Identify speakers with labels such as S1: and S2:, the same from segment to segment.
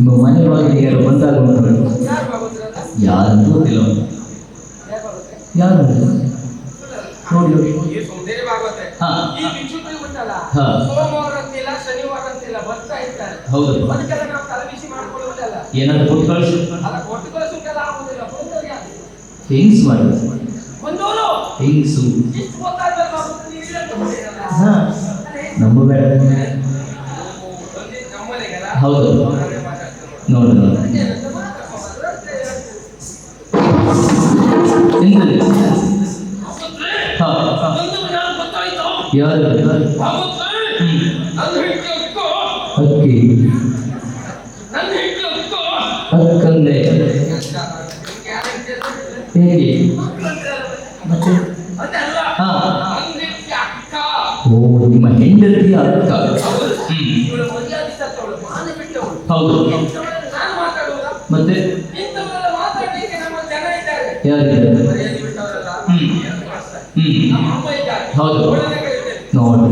S1: ನಿಮ್ಮ ಮನೆ ಬಾಗಿಲಿಗೆ ಯಾರು ಬಂದಾಗ ಯಾರು ಗೊತ್ತಿಲ್ಲ, ಯಾರು ನೋಡಿ ಹೌದು. ಏನಾದ್ರು ಕೊಟ್ಟು ಕಳಿಸಿ ಹೆಂಗ್ಸ್ ಮಾಡಿ ಹೆಂಗ್ಸು ನಂಬಬೇಡ. ಹೌದು ನೋಡಿ ನೋಡಿ ಯಾರು ಅಕ್ಕಿ ಅಕ್ಕಂದೆ ಹೇಗೆ ಮತ್ತೆ ಓ ನಿಮ್ಮ ಹೆಂಡತಿಯ ಅಕ್ಕ. ಹೌದು ಮತ್ತೆ ಯಾರಿದ್ದಾರೆ? ಹೌದು ನೋಡಿ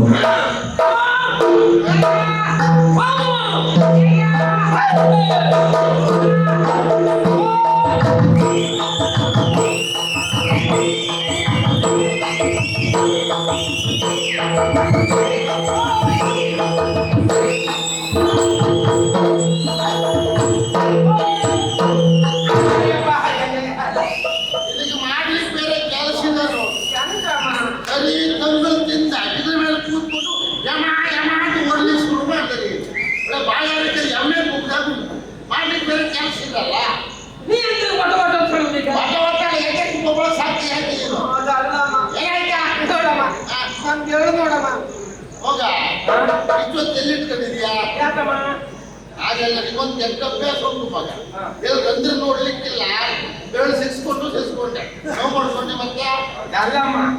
S2: ಹಾಗೆಲ್ಲ ನಿಮ್ಮೊಂದು ಕೆಟ್ಟ ಅಭ್ಯಾಸ ಉಂಟು ಮಗ. ರಂಧ್ರ ನೋಡ್ಲಿಕ್ಕಿಲ್ಲ, ಬೆರಳು ಸಿಕ್ಸ್ಕೊಂಡೆ ನೋವು ಮಾಡ್ಕೊಂಡೆ ಮತ್ತೆ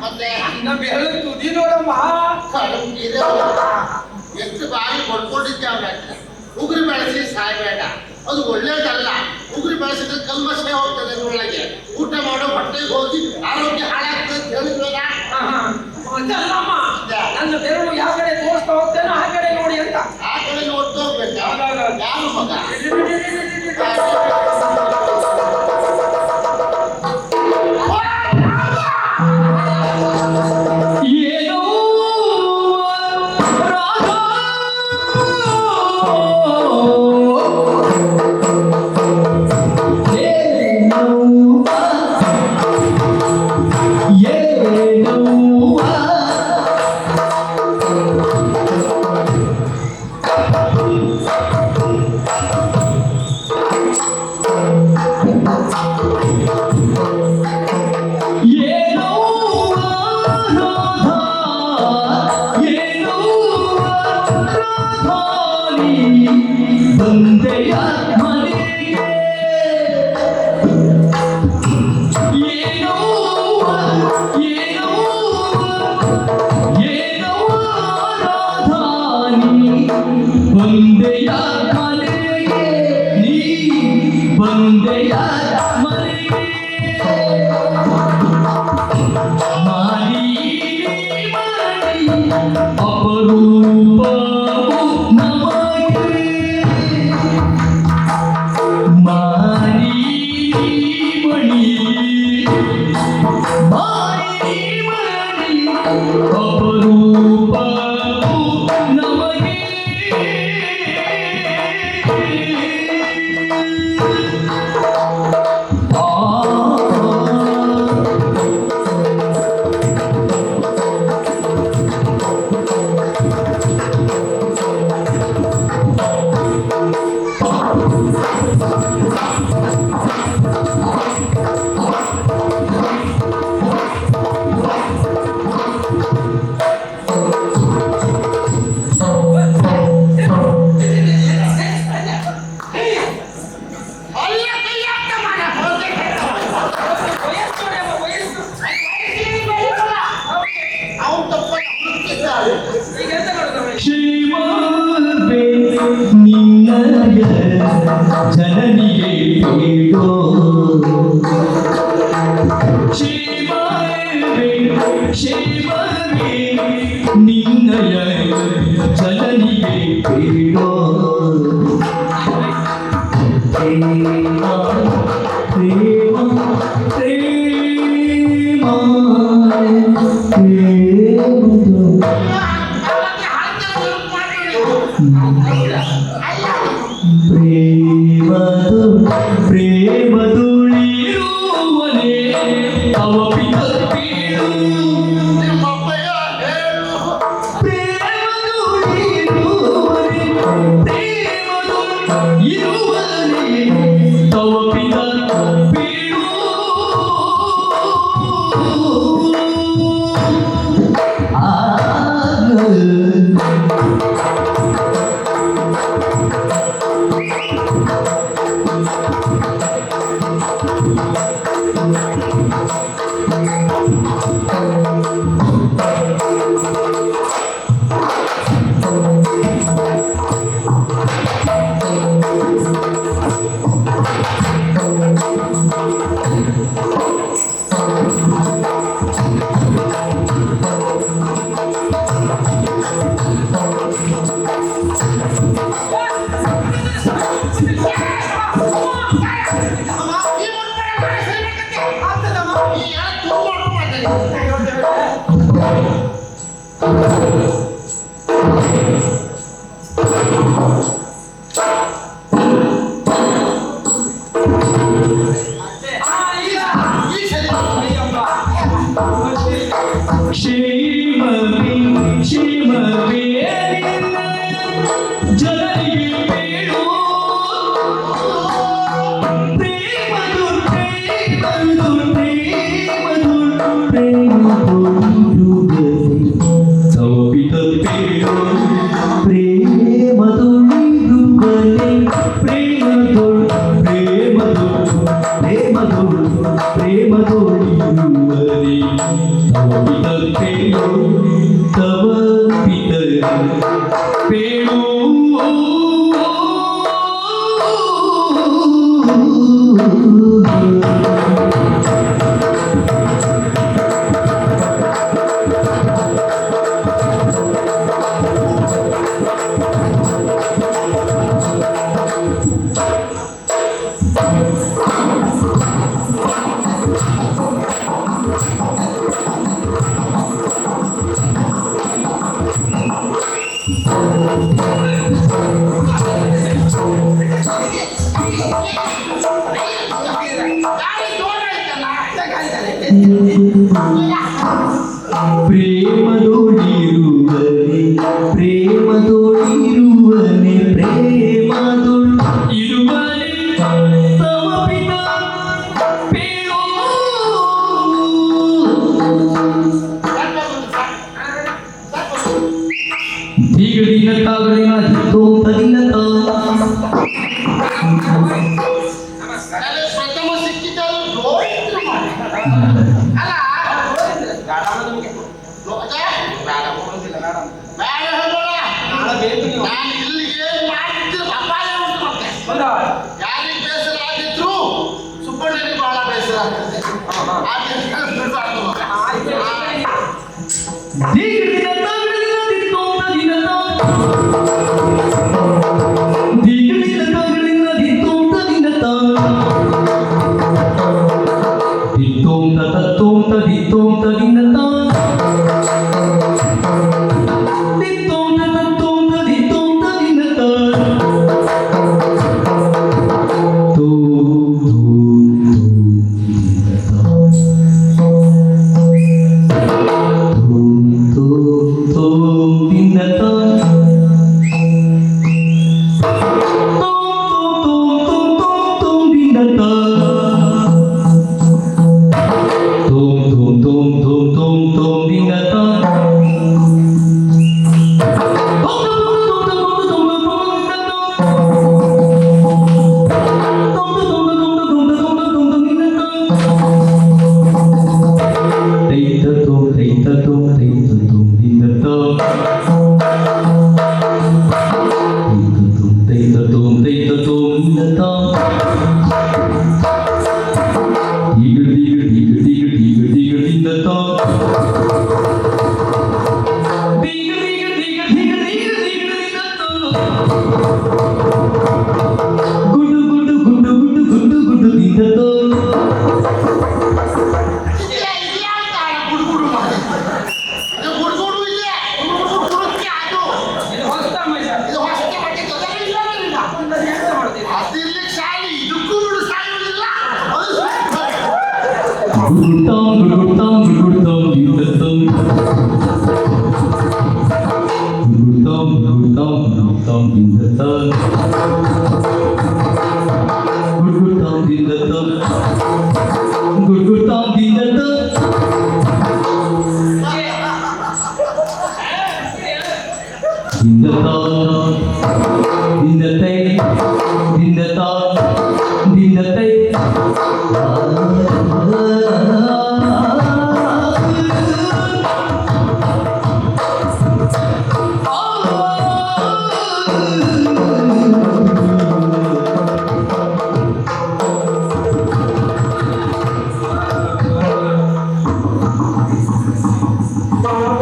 S2: ಮತ್ತೆ ತುದಿ ನೋಡಮ್ಮ ಎಷ್ಟು ಬಾಯಿ ಕೊಡ್ಕೊಂಡಿದ್ದೆ ಅವ್ರ. ಉಗುರಿ ಬೆಳೆಸಿ ಸಾಯ್ಬೇಡ, ಅದು ಒಳ್ಳೇದಲ್ಲ. ಉಗುರಿ ಬೆಳೆಸಿದ್ರೆ ಕಲ್ಮಶೆ ಹೋಗ್ತದೆ ಒಳಗೆ. ಊಟ ಮಾಡೋ ಹೊಟ್ಟೆಗೆ ಹೋಗಿ ಆರೋಗ್ಯ ಹಾಳಾಗ್ತದೆ ಅಂತ ಹೇಳಿದ್ರಲ್ಲ.
S3: ನನ್ನ ಬೆರಳು ಯಾವ ಕಡೆ ತೋರಿಸ್ತಾ ಹೋಗ್ತೇನೋ ಆ ಕಡೆ ನೋಡಿ ಅಂತ.
S2: ಆ ಕಡೆ ನೋಡ್ತಾ ಹೋಗ್ಬೇಕು. ಯಾರು ಮಗ ಪ್ರಥಮ ಸಿಕ್ಕಿದ್ದಲು ಗೋವಿಂದ್ರು ಮಾಡ. ಅಲ್ಲ ಬೇಡ ಹೇಳೋಣ. ನಾನು ಇಲ್ಲಿಗೆ ಮಾಡ್ತಿದ್ರೆ ಅಪಾಯ ಉಂಟು ಮತ್ತೆ. ಯಾರಿಗೆ ಬೇಸರ ಆಗಿದ್ರು ಸುಬ್ಬಣ್ಣನಿಗೆ ಬಹಳ ಬೇಸರ ಆಗ್ತದೆ.
S1: ಗುಡು ಗುಡು ಗುಡು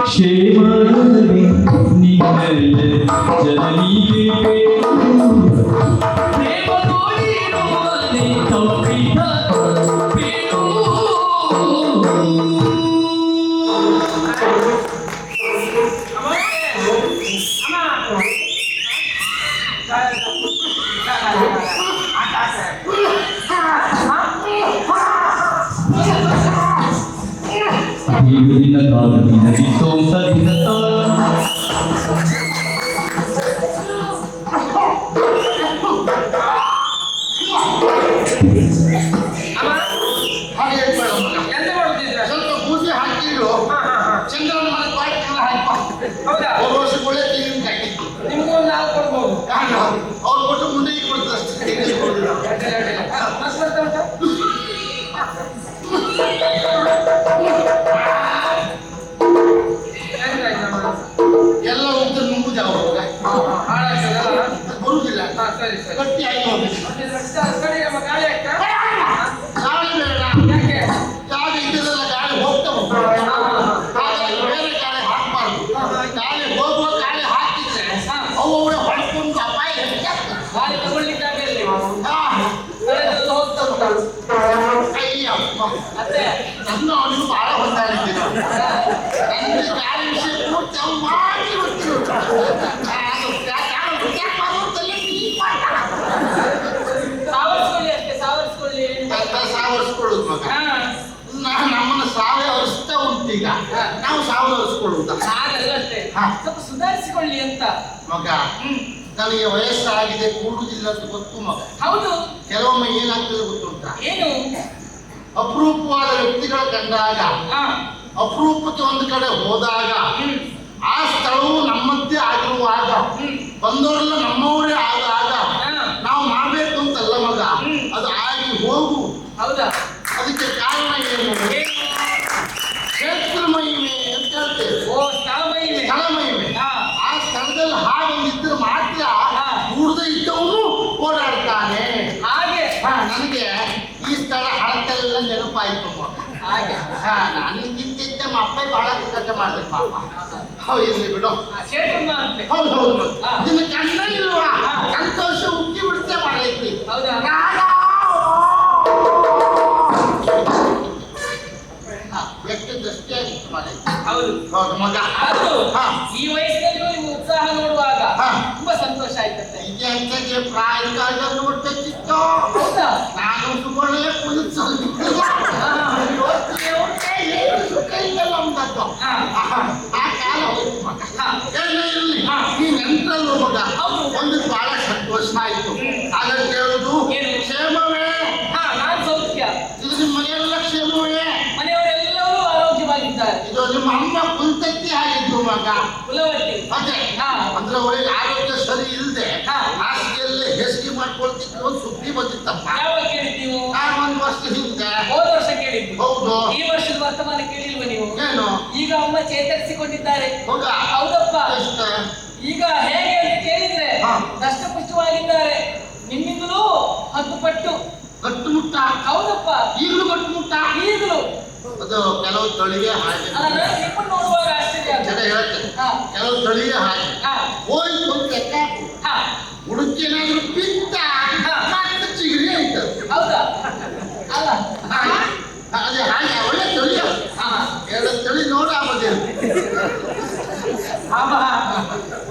S1: ಕ್ಷೇಮದಲ್ಲಿ ನಿನ್ನಯ ಜನನಿಗೆ ಪ್ರೇಮ ನೋಡಿರುವಲ್ಲಿ ತಪ್ಪಿದ ಬೇರು. ದಿನ ಕಾಲ ದಿನ ಸೋಂಸ ದಿನ
S2: ಹಾಗೆ ಹೇಳ್ಬೇಡ ಮಗ.
S3: ಎಂತ ಮಾಡುತ್ತಿದ್ದೀರಾ?
S2: ಸ್ವಲ್ಪ ಬೂದಿ ಹಾಕಿದ್ರು ಚಂದ್ರನ ಮನೆ ಪಾಠ ಹಾಕಿ
S3: ಹೌದಾ?
S2: ಒಂದು ವರ್ಷ ಒಳ್ಳೆ ತೆಂಗಿನಕಾಯಿ
S3: ನಿಮ್ಗೂ ಒಂದು ನಾಲ್ಕು ಕೊಡ್ಬೋದು.
S2: ಅವ್ರು ಕೊಟ್ಟು ಮುಂದೆ ಕೊಡ್ತಾರೆ ಅಷ್ಟೇ, ತೆಂಗಿನ ಕೊಡೋದಿಲ್ಲ.
S3: ಮಸ್ತ್ ಬರ್ತಾ ಉಂಟಾ?
S2: ಎಲ್ಲ ಹೋಗ್ತಾರೆ ನುಂಗುದು ಯಾವಾಗ
S3: ಹಾಳಾಗ್ತದಲ್ಲ?
S2: ಬರುವುದಿಲ್ಲ.
S3: ಹಾ, ಸರಿ ಸರಿ.
S2: ಗಟ್ಟಿ ಆಗಿ ಹೋಗ್ಬೇಕು.
S3: ಸರಿ ನಮ್ಮ ಗಾಳಿ ಹಾಕ್ತಾ?
S2: ಗಾಳಿ ಬೇಡ,
S3: ಯಾಕೆ?
S2: ಗಾಳಿ ಇದ್ದದೆಲ್ಲ ಗಾಳಿ ಹೋಗ್ತಾ ಹೋಗ್ತದೆ. ಹಾಗಾಗಿ ಬೇರೆ ಗಾಳಿ ಹಾಕಬಾರ್ದು. ಗಾಳಿ ಹೋಗುವ ಗಾಳಿ ಹಾಕಿದ್ರೆ ಅವು ಹೊಡ್ಕೊಂಡು ಅಪಾಯ ಹೆಚ್ಚಾಗ್ತದೆ.
S3: ಗಾಳಿ ತಗೊಳ್ಳಿಕ್ಕೆ ಆಗಲಿ.
S2: ಹಾ.
S3: ಕಳೆದೆಲ್ಲ ಹೋಗ್ತಾ ಉಂಟು.
S2: ಅಯ್ಯಪ್ಪ,
S3: ಅದೇ
S2: ನನ್ನ ಅವನಿಗೂ ಬಹಳ ಹೊಂದಾಣಿಕೆ. ನನಗೆ ಗಾಳಿ ವಿಷಯ ಪೂರ್ತಿ ಅವ್ನು ಮಾಡಿ ಗೊತ್ತಿರು.
S3: ಸಾವರ್ಸ್ಕೊಳ್ಳಿ ಅಷ್ಟೇ, ಸಾವರ್ಸ್ಕೊಳ್ಳಿ.
S2: ಸಾವರಿಸ್ಕೊಳ್ಳೋದು ಮಗ. ನಮ್ಮನ್ನು ಸಾವೇ ಹರಿಸ್ತಾ ಉಂಟೀಗ, ನಾವು ಸಾವರಿಸ್ಕೊಳ್ಳುವುದ
S3: ಹಾಗಲ್ಲ ಅಷ್ಟೇ, ಸ್ವಲ್ಪ ಸುಧಾರಿಸಿಕೊಳ್ಳಿ ಅಂತ
S2: ಮಗ. ನನಗೆ ವಯಸ್ಸಾಗಿದೆ, ಕೂಡುವುದಿಲ್ಲ ಅಂತ ಗೊತ್ತು ಮಗ.
S3: ಹೌದು.
S2: ಕೆಲವೊಮ್ಮೆ ಏನಾಗ್ತದೆ ಗೊತ್ತುಂಟ,
S3: ಏನು?
S2: ಅಪರೂಪವಾದ ವ್ಯಕ್ತಿಗಳ ಕಂಡಾಗ, ಅಪರೂಪಕ್ಕೆ ಒಂದು ಕಡೆ ಹೋದಾಗ, ಆ ಸ್ಥಳವು ನಮ್ಮದ್ದೇ ಆಗಿರುವಾಗ, ಬಂದವರೆಲ್ಲ ನಮ್ಮವರೇ ಆದಾಗ ನಾವು ಮಾಡಬೇಕು ಅಂತಲ್ಲ ಮಗ, ಅದು ಆಗಿ ಹೋಗು.
S3: ಹೌದಾ?
S2: ಅದಕ್ಕೆ ಕಾರಣ ಏನು? ಕ್ಷೇತ್ರ ಮಹಿಮೆ ಅಂತ ಹೇಳ್ತೇವೆ.
S3: ಓ, ಸ್ಥಳ ಮಹಿಮೆ.
S2: ಸ್ಥಳ ಮಹಿಮೆ. ಆ ಸ್ಥಳದಲ್ಲಿ ಹಾಗೊಂದಿದ್ರೆ ಮಾತ್ರ ಕೂಡದೇ ಇದ್ದವನು ಓಡಾಡ್ತಾನೆ.
S3: ಹಾಗೆ
S2: ನನಗೆ ಈ ಸ್ಥಳ ಹಳತೆಲ್ಲ ನೆನಪಾಯ್ತು ಮಗ.
S3: ಹಾಗೆ
S2: ನನಗಿಂತ ನಮ್ಮ ಅಪ್ಪ ಬಹಳ ಕಷ್ಟ ಮಾಡ್ಬೇಕು ಪಾಪ. ಹೌದು, ಇರ್ಲಿ ಬಿಡು.
S3: ಕ್ಷೇತ್ರ ಅಂತೆ.
S2: ಹೌದು ಹೌದು. ನಿನ್ನ ಕಣ್ಣ ಇಲ್ವಾ? ಸಂತೋಷ ಉಕ್ಕಿ ಬಿಡ್ತೇ ಮಾಡೈತಿ.
S3: ಹೌದಾ?
S2: ಎಷ್ಟು ದೃಷ್ಟಿಯಾಗಿತ್ತು ಮಾಡೈತಿ.
S3: ಹೌದು
S2: ಹೌದು ಮಗ.
S3: ಈ ವಯಸ್ಸಿನಲ್ಲಿ ನೀವು ಉತ್ಸಾಹ ನೋಡುವಾಗ ತುಂಬಾ ಸಂತೋಷ ಆಯ್ತಂತೆ.
S2: ಈಗ ಎಂತಕ್ಕೆ ಪ್ರಾಯ ಕಾಲದಲ್ಲಿ ನೋಡ್ಬೇಕಿತ್ತು.
S3: ಹೌದಾ?
S2: ನಾನು ಸುಮ್ಮನೆ ಕುಳಿತು ಆ ಕಾಲ ಹೋಯ್ತು ಮಗ. ಇರಲಿ, ಈ ನೆನಪಲ್ಲೂ ಮಗ ಒಂದು ಬಹಳ ಸಂತೋಷ ಆಯ್ತು. ಹಾಗಾಗಿ ಕೇಳುದು ಕ್ಷೇಮವೇ?
S3: ನಾನು ಸೌಖ್ಯ.
S2: ಇದು ನಿಮ್ಮ ಮನೆಯೆಲ್ಲ ಕ್ಷೇಮವೇ?
S3: ಮನೆಯವರೆಲ್ಲರೂ ಆರೋಗ್ಯವಾಗಿದ್ದಾರೆ.
S2: ಇದು ನಿಮ್ಮ ಅಮ್ಮ ಕುಂತತ್ತಿ ಆಗಿದ್ದು ಮಗ.
S3: ಕುಲವರ್ತಿ.
S2: ಅದೇ ಅಂದ್ರೆ ಒಳ್ಳೆ ಆರೋಗ್ಯ ಸರಿ ಇಲ್ಲದೆ ಹಾಸಿಗೆಯಲ್ಲೇ ಹೇಸಿಗೆ ಮಾಡ್ಕೊಳ್ತಿದ್ರು ಒಂದು ಸುದ್ದಿ ಬಂದಿತ್ತಪ್ಪ.
S3: ಯಾವಾಗ ಕೇಳಿದ್ ನೀವು?
S2: ಒಂದು ವರ್ಷ ಹಿಂದೆ.
S3: ಹೋದ ವರ್ಷ ಕೇಳಿದ್ದು.
S2: ಹೌದು.
S3: ಈ ವರ್ಷದ ವರ್ತಮಾನ ಕೇಳಿಲ್ವ ನೀವು?
S2: ಏನು?
S3: ಈಗ ಅಮ್ಮ ಚೇತರಿಸಿಕೊಂಡಿದ್ದಾರೆ.
S2: ಹೌದಾ?
S3: ಹೌದಪ್ಪ.
S2: ಎಷ್ಟು?
S3: ಈಗ ಹೇಗೆ ಅಂತ ಕೇಳಿದ್ರೆ ದಷ್ಟಪುಷ್ಟವಾಗಿದ್ದಾರೆ. ನಿಮ್ಮಿಂದಲೂ 10 ಪಟ್ಟು
S2: ಗಟ್ಟುಮುಟ್ಟ.
S3: ಹೌದಪ್ಪ.
S2: ಈಗಲೂ ಗಟ್ಟುಮುಟ್ಟ.
S3: ಈಗಲೂ
S2: ಅದು ಕೆಲವು ತಳಿಗೆ ಹಾಗೆ.
S3: ನಿಮ್ಮನ್ನು ನೋಡುವಾಗ ಆಶ್ಚರ್ಯ
S2: ಜನ ಹೇಳ್ತೇನೆ, ಕೆಲವು ತಳಿಗೆ ಹಾಗೆ ಹೋಯ್ತು ಅಂತ ಹುಡುಕೇನಾದ್ರೂ ಪಿತ್ತ ಮತ್ತೆ ಚಿಗುರಿ ಆಯ್ತದೆ.
S3: ಹೌದಾ? ಅಲ್ಲ
S2: ಅದೇ ಹಾಗೆ ಒಳ್ಳೆ ತಳಿ. ಎರಡು ತಳಿ ನೋಡ ಆಗೋದೇ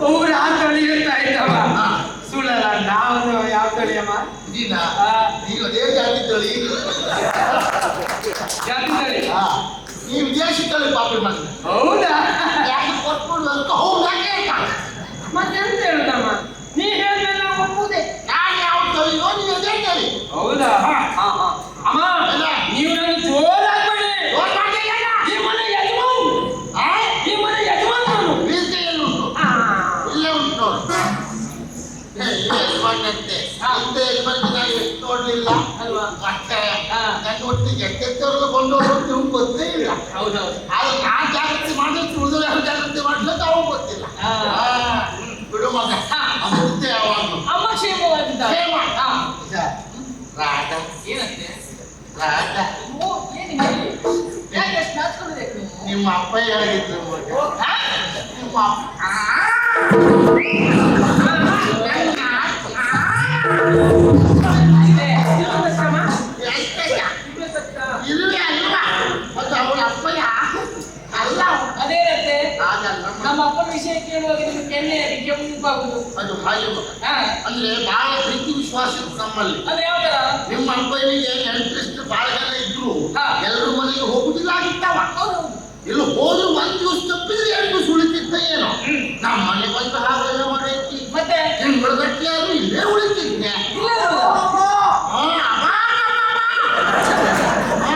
S3: ಊರ ಆ ತಳಿ ಅಂತ ಆಯ್ತವ. ಸುಳ್ಳಲ್ಲ. ನಾವು ಯಾವ ತಳಿ ಅಮ್ಮ?
S2: ಇದೀನ
S3: ಆ,
S2: ನೀವು ಅದೇ ಜಾತಿ ತಳಿ
S3: ಜಾತಿ ತಳಿ.
S2: ನೀವು ವಿದೇಶಿ ತಳಿ ಪಾಪಿ ಮನೆ
S3: ಹೌದಾ?
S2: ಯಾಕೆ ಕೊಟ್ಕೊಂಡು ಅದಕ್ಕೆ ಹೌದಾಗೆ
S3: ಮತ್ತೆಂತ ಹೇಳುದಮ್ಮ, ನೀ ಹೇಳಿದ್ರೆ ನಾವು ಒಪ್ಪುದೇ.
S2: ನಾನು ಯಾವ ತಳಿಯೋ ನೀವು ಅದೇ ತಳಿ.
S3: ಹೌದಾ? ಅಮ್ಮ, ನೀವು ನನ್ನ ಜೋರಾಗ್ಬೇಡಿ. ಈ ಮನೆ ಯಜಮಾನ್, ಈ ಮನೆ ಯಜಮಾನ್ ನಾನು.
S2: ಬೀರ್ತೆಯಲ್ಲಿ ಉಂಟು, ಇಲ್ಲೇ ಉಂಟು ನೋಡು. ಯಜಮಾನಂತೆ ಹಿಂದೆ ಯಜಮಾನಿಗೆ ನಾನು ಎಷ್ಟು ನೋಡ್ಲಿಲ್ಲ
S3: ಅಲ್ವಾ?
S2: ಮತ್ತೆ ನನ್ನ ಒಟ್ಟಿಗೆ ಎಷ್ಟೆತ್ತವರೆಲ್ಲ ಕೊಂಡು ಹೋಗೋದು ನಿಮ್ಗೆ ಗೊತ್ತೇ ಇಲ್ಲ.
S3: ಹೌದೌದು.
S2: ಆದ್ರೆ ನಾನು ಜಾಗೃತಿ ಮಾಡಿದ್ರೆ ಉಳಿದ್ರೆ ಯಾರು ಜಾಗೃತಿ ಮಾಡ್ಲಿಕ್ಕೆ ಅವ್ರು ಗೊತ್ತಿಲ್ಲ. ಬಿಡು ಮಗ, ಅದೇ ಯಾವಾಗಲೂ
S3: ಅಮ್ಮ ಕ್ಷೇಮವಾಗಿದ್ದಾರೆ.
S2: ಕ್ಷೇಮ. ರಾಧ
S3: ಏನಂತೆ?
S2: ರಾಧ
S3: ಓ, ಏನು ಹೇಳಿ? ಯಾಕೆ ಅಷ್ಟು ನಾಚ್ಕೊಂಡಿದ್ದೆ ನೀವು?
S2: ನಿಮ್ಮ ಅಪ್ಪ ಹೇಳಿದ್ರು ಮಗ.
S3: ಹಾ?
S2: ನಿಮ್ಮ ಅಪ್ಪ
S3: ಇದೆ. ಯಾವ ಶ್ರಮ? ಇವೆ ಸತ್ತ.
S2: ಇಲ್ವೇ ಅಲ್ವಾ? ಅದು ಅವಳ ಅಪ್ಪಯ್ಯ ಅಲ್ಲ.
S3: ಅದೇನಂತೆ?
S2: ಹಾಗಲ್ಲ.
S3: ನಮ್ಮ ಅಪ್ಪನ ವಿಷಯ ಕೇಳುವಾಗ ನಿಮ್ಗೆ ಕೆನ್ನೆ ಕೆಂಪಾಗುದು.
S2: ಅದು ಹಾಗೆ ಮಗ.
S3: ಹಾ,
S2: ಅಂದ್ರೆ ಬಹಳ ಪ್ರೀತಿ ವಿಶ್ವಾಸ ಇತ್ತು ನಮ್ಮಲ್ಲಿ.
S3: ಅದು ಯಾವ ತರ?
S2: ನಿಮ್ಮ ಅಪ್ಪನಿಗೆ ನೆಂಟರಿಷ್ಟು ಬಹಳ ಜನ ಇದ್ರು,
S3: ಹಾ.
S2: ಎಲ್ಲರೂ ಮನೆಗೆ ಹೋಗುದಿಲ್ಲ ಆಗಿತ್ತವ.
S3: ಹೌದು.
S2: ಇಲ್ಲಿ ಹೋದ್ರು ಒಂದ್ ದಿವಸ ತಪ್ಪಿದ್ರೆ ಎರಡು ಸುಳಿತಿತ್ತ ಏನೋ. ನಮ್ಮ ಮನೆ ಬಂದು ಹಾಗೆಲ್ಲ ಮಾಡೈತಿ.
S3: ಮತ್ತೆ
S2: ತಿಂಗಳು ಗಟ್ಲೆ ಆದ್ರೂ ಇಲ್ಲೇ ಉಳಿತಿದ್ದೆ.
S3: ಇಲ್ಲ ಇರೋದಾ?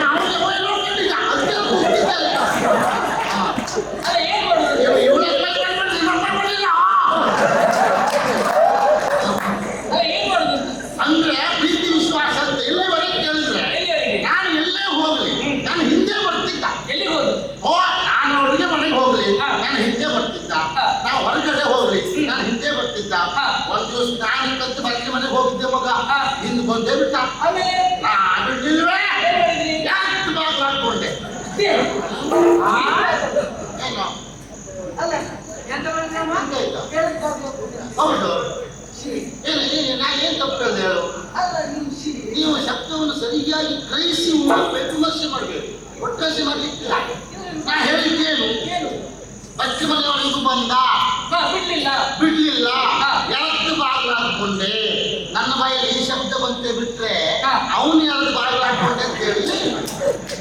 S2: ಅವನಿಗೆ ಹೋಗಿ ನೋಡ್ಕೊಂಡಿದ್ದ ಅದಕ್ಕೆ ಕೂತಿದ್ದಲ್ಲ.
S3: ಅಲ್ಲ, ಏನ್ ಮಾಡುದು?
S2: ಇವಳ
S3: ಅಲ್ಲ, ಏನ್ ಮಾಡುದು?
S2: ಅಂದ್ರೆ ಪ್ರೀತಿ ವಿಶ್ವಾಸ ಅಂತ ಎಲ್ಲಿವರೆಗೆ ಕೇಳಿದ್ರೆ
S3: ಎಲ್ಲಿವರೆಗೆ?
S2: ನಾನು ಎಲ್ಲೇ ಹೋಗ್ಲಿ ನಾನು ಹಿಂದೆ ಬರ್ತಿದ್ದ.
S3: ಎಲ್ಲಿಗೆ ಹೋದು?
S2: ನಾನು ಅವ್ರಿಗೆ ಮನೆಗೆ ಹೋಗ್ಲಿ
S3: ಹಾ.
S2: ನಾನು ಹಿಂದೆ ಬರ್ತಿದ್ದ.
S3: ಹಾ.
S2: ನಾವು ಹೊರಗಡೆ ಹೋಗ್ಲಿ ನಾನು ಹಿಂದೆ ಬರ್ತಿದ್ದ.
S3: ಹಾ.
S2: ಒಂದ್ ದಿವಸ ನಾನು ಕತ್ತು ಬರ್ಲಿ ಮನೆಗೆ ಹೋಗಿದ್ದೆ ಮಗ.
S3: ಹಾ.
S2: ಹಿಂದ್ ಬಂದೇ ಬಿಟ್ಟ.
S3: ಆಮೇಲೆ
S2: ನಾನು ಬಿಡ್ಲಿಲ್ವೇ
S3: ಏನ್ ಮಾಡಿದ್ರಿ?
S2: ಯಾಕೆ ಬಾಗ್ಲು ಹಾಕೊಂಡೆ
S3: ಆ?
S2: ಏನೋ
S3: ಅಲ್ಲ, ಎಂತ ಮಾಡಿದ್ರಮ್ಮ?
S2: ಹಂಗಾಯ್ತಾ?
S3: ಹೇಳಿದ್ ಬರ್ಬೇಕು.
S2: ಹೌದು.
S3: ಶ್ರೀ.
S2: ನಾನು ಏನ್ ತಪ್ಪು ಹೇಳಿದೆ ಹೇಳು.
S3: ಅಲ್ಲ, ನೀವು ಶ್ರೀ.
S2: ನೀವು ಶಬ್ದವನ್ನು ಸರಿಯಾಗಿ ಗ್ರಹಿಸಿ ವಿಮರ್ಶೆ ಮಾಡಬೇಕು. ಒಟ್ಟಾಸೆ ಮಾಡ್ಲಿಕ್ಕಿಲ್ಲ. ನಾ ಹೇಳಿದ್ದೇನು?
S3: ಏನು?
S2: ಪಶ್ಚಿಮ ಮನೆಯವನಿಗೂ ಬಂದ
S3: ಹಾ, ಬಿಡ್ಲಿಲ್ಲ.
S2: ಬಿಡ್ಲಿಲ್ಲ.
S3: ಹಾ.
S2: ಎರಡು ಬಾಗಿಲು ಹಾಕೊಂಡೆ. ನನ್ನ ಬಾಯಲ್ಲಿ ಈ ಶಬ್ದ ಬಂತೆ ಬಿಟ್ರೆ
S3: ಹಾ.
S2: ಅವನು ಎರಡು ಬಾಗಿಲು ಹಾಕೊಂಡೆ ಅಂತ ಹೇಳಿ.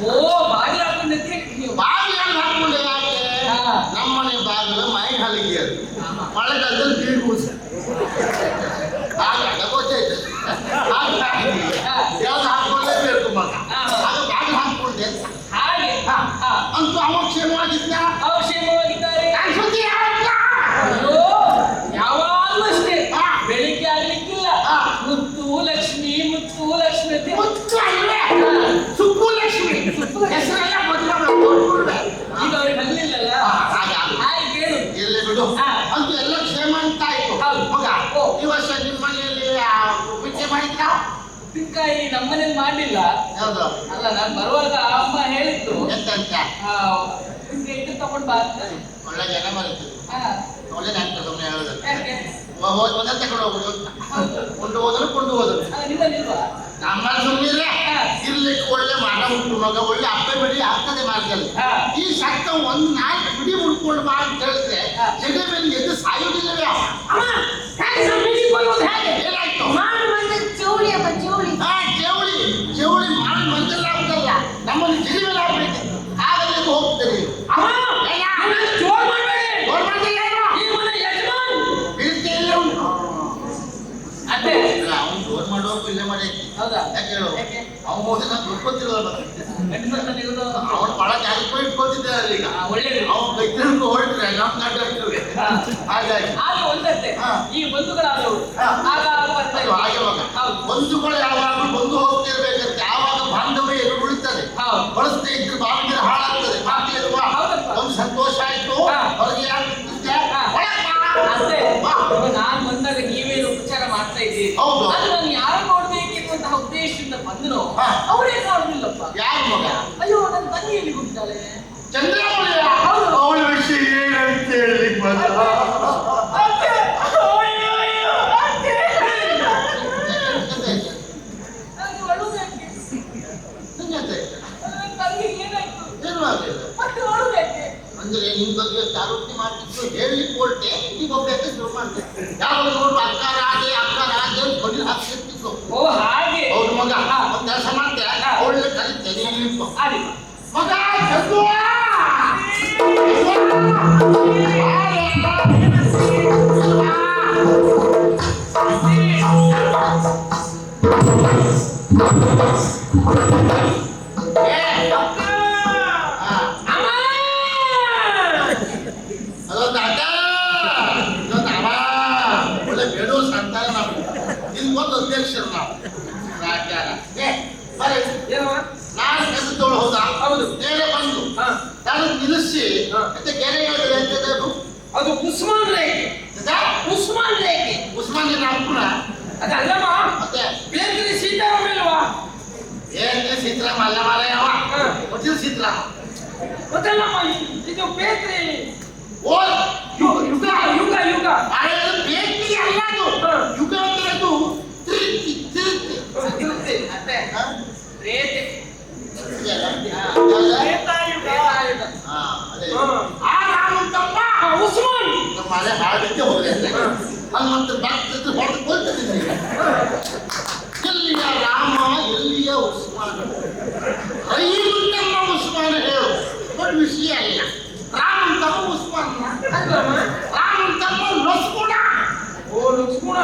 S3: ಓ, ಬಾಗಿಲು ಹಾಕೊಂಡೆ ಅಂತ ಹೇಳಿ ನೀವು.
S2: ಬಾಗಿಲು ಎರಡು ಹಾಕೊಂಡೆ ಯಾಕೆ?
S3: ಹಾ.
S2: ನಮ್ಮನೆ ಬಾಗಿಲು ಮೈ ಹಲಿಗೆ ಅದು.
S3: ಹಾ.
S2: ಮಳೆಗಾಲದಲ್ಲಿ ನೀರು ಕೂಸು ಹಾಗಾಗಿ ಗೊತ್ತಾಯ್ತು. ಹಾಗಾಗಿ ಯಾವ್ದು ಹಾಕೊಳ್ಳೇಬೇಕು ಮಗ.
S3: ಹಾ.
S2: ಆಗ ಬಾಗಿಲು ಹಾಕೊಂಡೆ ಅಂತ.
S3: ಹಾಗೆ.
S2: ಹಾ.
S3: ಹಾ.
S2: ಅಂತೂ ಅವ ಕ್ಷೇಮವಾಗಿದ್ದ.
S3: ಅವ್ರು ಕ್ಷೇಮವಾಗಿದ್ದಾರೆ.
S2: ನಾನು ಸುದ್ದಿ ಹೇಳಲ್ಲ.
S3: ಅಯ್ಯೋ, ಯಾವಾಗ್ಲೂ ಅಷ್ಟೇ.
S2: ಹಾ.
S3: ಬೆಳಿಗ್ಗೆ ಆಗ್ಲಿಕ್ಕಿಲ್ಲ.
S2: ಹಾ.
S3: ಮುತ್ತು ಲಕ್ಷ್ಮಿ, ಮುತ್ತು ಲಕ್ಷ್ಮಿ ಅಂತ.
S2: ಮುತ್ತು ಅಲ್ವೇ? ಸುಬ್ಬು ಲಕ್ಷ್ಮಿ ಹೆಸರೆಲ್ಲ ಬದಲಾವಣೆ.
S3: ಈಗ ಅವ್ರಿಗೆ ಹಲ್ಲಿಲ್ಲಲ್ಲ.
S2: ಹಾಗೆ
S3: ಹಾಗೆ ಕೇಳು.
S2: ಎಲ್ಲಿ ಬಿಡು.
S3: ಹಾ.
S2: ಅಂತೂ ಎಲ್ಲ ಕ್ಷೇಮ ಅಂತ ಆಯ್ತು.
S3: ಹೌದು.
S2: ಮಗ
S3: ಓ.
S2: ಈ ವರ್ಷ ನಿಮ್ಮ ಮನೆಯಲ್ಲಿ ಪಿಚ್ಚೆ ಮಾಡಿದ್ರ?
S3: ಉಪ್ಪಿನಕಾಯಿ ನಮ್ಮನೇಲಿ ಮಾಡ್ಲಿಲ್ಲ.
S2: ಯಾವ್ದು?
S3: ಅಲ್ಲ, ನಾನು ಬರುವಾಗ ಅಮ್ಮ ಹೇಳಿತ್ತು,
S2: ಎಂತ
S3: ಉಪ್ಪಿನಕಾಯಿ ಇದು ತಗೊಂಡ್ ಬಾ ಅಂತ.
S2: ಒಳ್ಳೆ ಜನ ಬರುತ್ತದೆ.
S3: ಹಾ.
S2: ಒಳ್ಳೇದಾಗ್ತದೆ ಸುಮ್ಮನೆ ಹೇಳೋದು.
S3: ಯಾಕೆ?
S2: ಒಂದೇ ತಗೊಂಡು ಹೋಗುದು.
S3: ಹೌದು.
S2: ಕೊಂಡು ಹೋದರು.
S3: ಅಲ್ಲ, ನಿಮ್ಮಲ್ಲಿಲ್ವಾ?
S2: ನಮ್ಮ ಸುಮ್ಮನೆ
S3: ಹಾ.
S2: ಇರ್ಲಿಕ್ಕೆ ಒಳ್ಳೆ ಮನ ಉಂಟು ಮಗ. ಒಳ್ಳೆ ಅಪ್ಪೆ ಬಿಡಿ ಆಗ್ತದೆ ಮಾರ್ಗದಲ್ಲಿ.
S3: ಹಾ.
S2: ಈ ಸಕ್ಕ ಒಂದು ನಾಲ್ಕು ಬಿಡಿ ಉಡ್ಕೊಂಡು ಬಾ ಅಂತ ಹೇಳಿದ್ರೆ
S3: ಹಾ.
S2: ಜಗ ಮೇಲೆ ಎದ್ದು ಸಾಯುವುದಿಲ್ಲವೇ ಅವ? ಏನಾಯ್ತು? ಚೌಳಿ ಮಾಡಿ ಮಂದೆಲ್ಲ ಆಗುದಲ್ಲ, ನಮ್ಮನ್ನು ಜಿಗಿ ಮೇಲೆ ಆಗ್ಬೇಕು. ಆಗಲೇ ಹೋಗ್ತೇನೆ.
S3: ಅದೇ.
S2: ಅವನು ಜೋರ್ ಮಾಡುವಾಗ ಇಲ್ಲೇ ಮಾಡಿ.
S3: ಹೌದಾ?
S2: ಯಾಕೆ ಹೇಳು?
S3: ಯಾಕೆ?
S2: ಅವನು ಹೋಗಿ ನಾನು ದುಡ್ಕೊತಿರೋಲ್ಲ. ಅವನು ಬಹಳ ಜಾಗಕ್ಕೆ ಇಟ್ಕೊತಿದ್ದಾರೆ ಈಗ.
S3: ಒಳ್ಳೇದು.
S2: ಅವನು ಕೈತನಕ್ಕೆ ಹೊರಟ್ರೆ ನಮ್ಮ ಗಂಡ ಇರ್ತದೆ. ಹಾಗಾಗಿ
S3: ಆಗ ಒಂದತ್ತೆ.
S2: ಹಾ.
S3: ಈ ಬಂಧುಗಳಾದವರು
S2: ಹಾ.
S3: ಆಗ ಬರ್ತಾ
S2: ಅದು
S3: ಇದ್ರು.
S2: ಹಾಗೆ ಮಗ.
S3: ಹೌದು.
S2: ಬಂಧುಗಳು ಯಾವಾಗಲೂ ಬಂದು ಹೋಗ್ತಿರ್ಬೇಕಂತೆ. ಯಾವಾಗ ಬಾಂಧವ್ಯ ಎದುರು ಉಳಿತದೆ.
S3: ಹೌದು.
S2: ಬಳಸದೇ ಇದ್ರೆ ಬಾಂಧವ್ಯ ಹಾಳಾಗ್ತದೆ. ಹಾಕ್ಲಿಲ್ವಾ?
S3: ಹೌದಪ್ಪ.
S2: ಒಂದು ಸಂತೋಷ ಆಯ್ತು.
S3: ಹಾ.
S2: ಹೊರಗೆ ಯಾಕೆ ನಿಂತಿದ್ದೆ?
S3: ಹಾ.
S2: ಒಳಗೆ ಬಾ.
S3: ಅಷ್ಟೇ.
S2: ಬಾ.
S3: ನಾನು ಬಂದಾಗ ನೀವೇನು ಉಪಚಾರ ಮಾಡ್ತಾ ಇದ್ದೀರಿ.
S2: ಹೌದು.
S3: ಅದು ನಾನು ಯಾರು ನೋಡ್ಬೇಕೆನ್ನುವಂತಹ ಉದ್ದೇಶದಿಂದ ಬಂದ್ರು.
S2: ಹಾ.
S3: ಅವರೇ ಕಾಣುದಿಲ್ಲಪ್ಪ.
S2: ಯಾರು ಮಗ?
S3: ಅಯ್ಯೋ, ನನ್ನ ತಂಗಿ ಎಲ್ಲಿ ಕೂತಿದ್ದಾಳೆ?
S2: ಚಂದ್ರಮೌಳಿ.
S3: ಹೌದು.
S2: ಅವಳ ವಿಷಯ ಏನಂತ ಹೇಳಲಿಕ್ಕೆ ಬಂದ?
S3: ಅತ್ತೆ. ಅಯ್ಯೋ, ಅಯ್ಯೋ, ಅತ್ತೆ. ನನಗೆ ಅಳುವುದಕ್ಕೆ. ನನ್ನ ತಂಗಿಗೆ ಏನಾಯ್ತು?
S2: ಏನು ಆಗಲಿಲ್ಲ.
S3: ಮತ್ತೆ ಅಳುವುದಕ್ಕೆ.
S2: ಅಂದ್ರೆ ನಿಮ್ ಬಗ್ಗೆ ಆರೋಗ್ಯ ಮಾಡ್ತಿತ್ತು ಹೇಳಲಿಕ್ಕೆ ಹೊರಟೆ. ಈಗ ಒಬ್ಬ ಶುರು ಮಾಡ್ತೇನೆ. ಯಾವಾಗ ನೋಡುವ ಅಕ್ಕ ರಾಜೆ ಅಂತ ಕೊಡಿ ಹಾಕ್ತಿತ್ತು.
S3: ಓ,
S2: ಕೂತ್ಕೋ.
S3: ಆದಿಮ
S2: ಮಗ ಚಂದು! ಅದೊಂದು ಅಡ್ಡ, ಇದೊಂದು ಅವ. ಒಳ್ಳೆ ಬೇಡೋ ಸಂತಾನ ನಾವು. ನಿನ್ಗೊಂದು ಅಧ್ಯಕ್ಷರು ನಾವು ರಾಜ್ಯಾರ. ಬರೀ
S3: ಏನವ
S2: ನಾನು ಕೆಲಸ ತಗೊಳ್ಳು. ಹೌದಾ?
S3: ಹೌದು.
S2: ನೇರೆ ಬಂದು ನಾನು ನಿಲ್ಲಿಸಿ ಮತ್ತೆ ಗೆರೆಯಾದ್ರೆ ಎಂತದ್ದು?
S3: ಅದು ಉಸ್ಮಾನ್ ರೇಖೆ. ಉಸ್ಮಾನ್ ರೇಖೆ.
S2: ಉಸ್ಮಾನ್ ನಿನ್ನ ಅಪ್ಪನ
S3: ಅದಲ್ಲಮ್ಮ
S2: ಮತ್ತೆ
S3: ಬೇರೆ ಸೀತಾರಾಮ ಇಲ್ವಾ?
S2: ಏನ್ ಸೀತಾರಾಮ ಅಲ್ಲ ಮಾರಾಯ ಅವ. ಗೊತ್ತಿಲ್ಲ ಸೀತಾರಾಮ.
S3: ಗೊತ್ತಲ್ಲಮ್ಮ ಇದು ಬೇಕ್ರಿ.
S2: ಓ ಯುಗ ಯುಗ
S3: ಯುಗ ಯುಗ
S2: ಅದು ಬೇಕರಿ ಅಲ್ಲ. ಅದು ಯುಗ ಅಂದ್ರೆ ಅದು ತಿರುಗಿ ತಿರುಗಿ
S3: ತಿರುಗ್ತಿ. ಅತ್ತೆ ರೇತೆ ಉಸ್ಮಾನ್
S2: ನಮ್ಮ ಮನೆ ಹಾಡಿದ್ದೆ ಹೋದ್ರೆ ಹನುಮಂತ ಭಕ್ತ ಹೊಡೆದು ಕೊಲ್ತಿದ್ದೀನಿ. ಎಲ್ಲಿಯ ರಾಮ ಎಲ್ಲಿಯ ಉಸ್ಮಾನ? ಐದು ತಮ್ಮ ಉಸ್ಮಾನ ಹೇಳು. ದೊಡ್ಡ ವಿಷಯ ಅಲ್ಲ. ರಾಮನ ತಮ್ಮ ಉಸ್ಮಾನ, ರಾಮನ ತಮ್ಮ ಲಕ್ಷ್ಮಣ.
S3: ಓ ಲಕ್ಷ್ಮಣ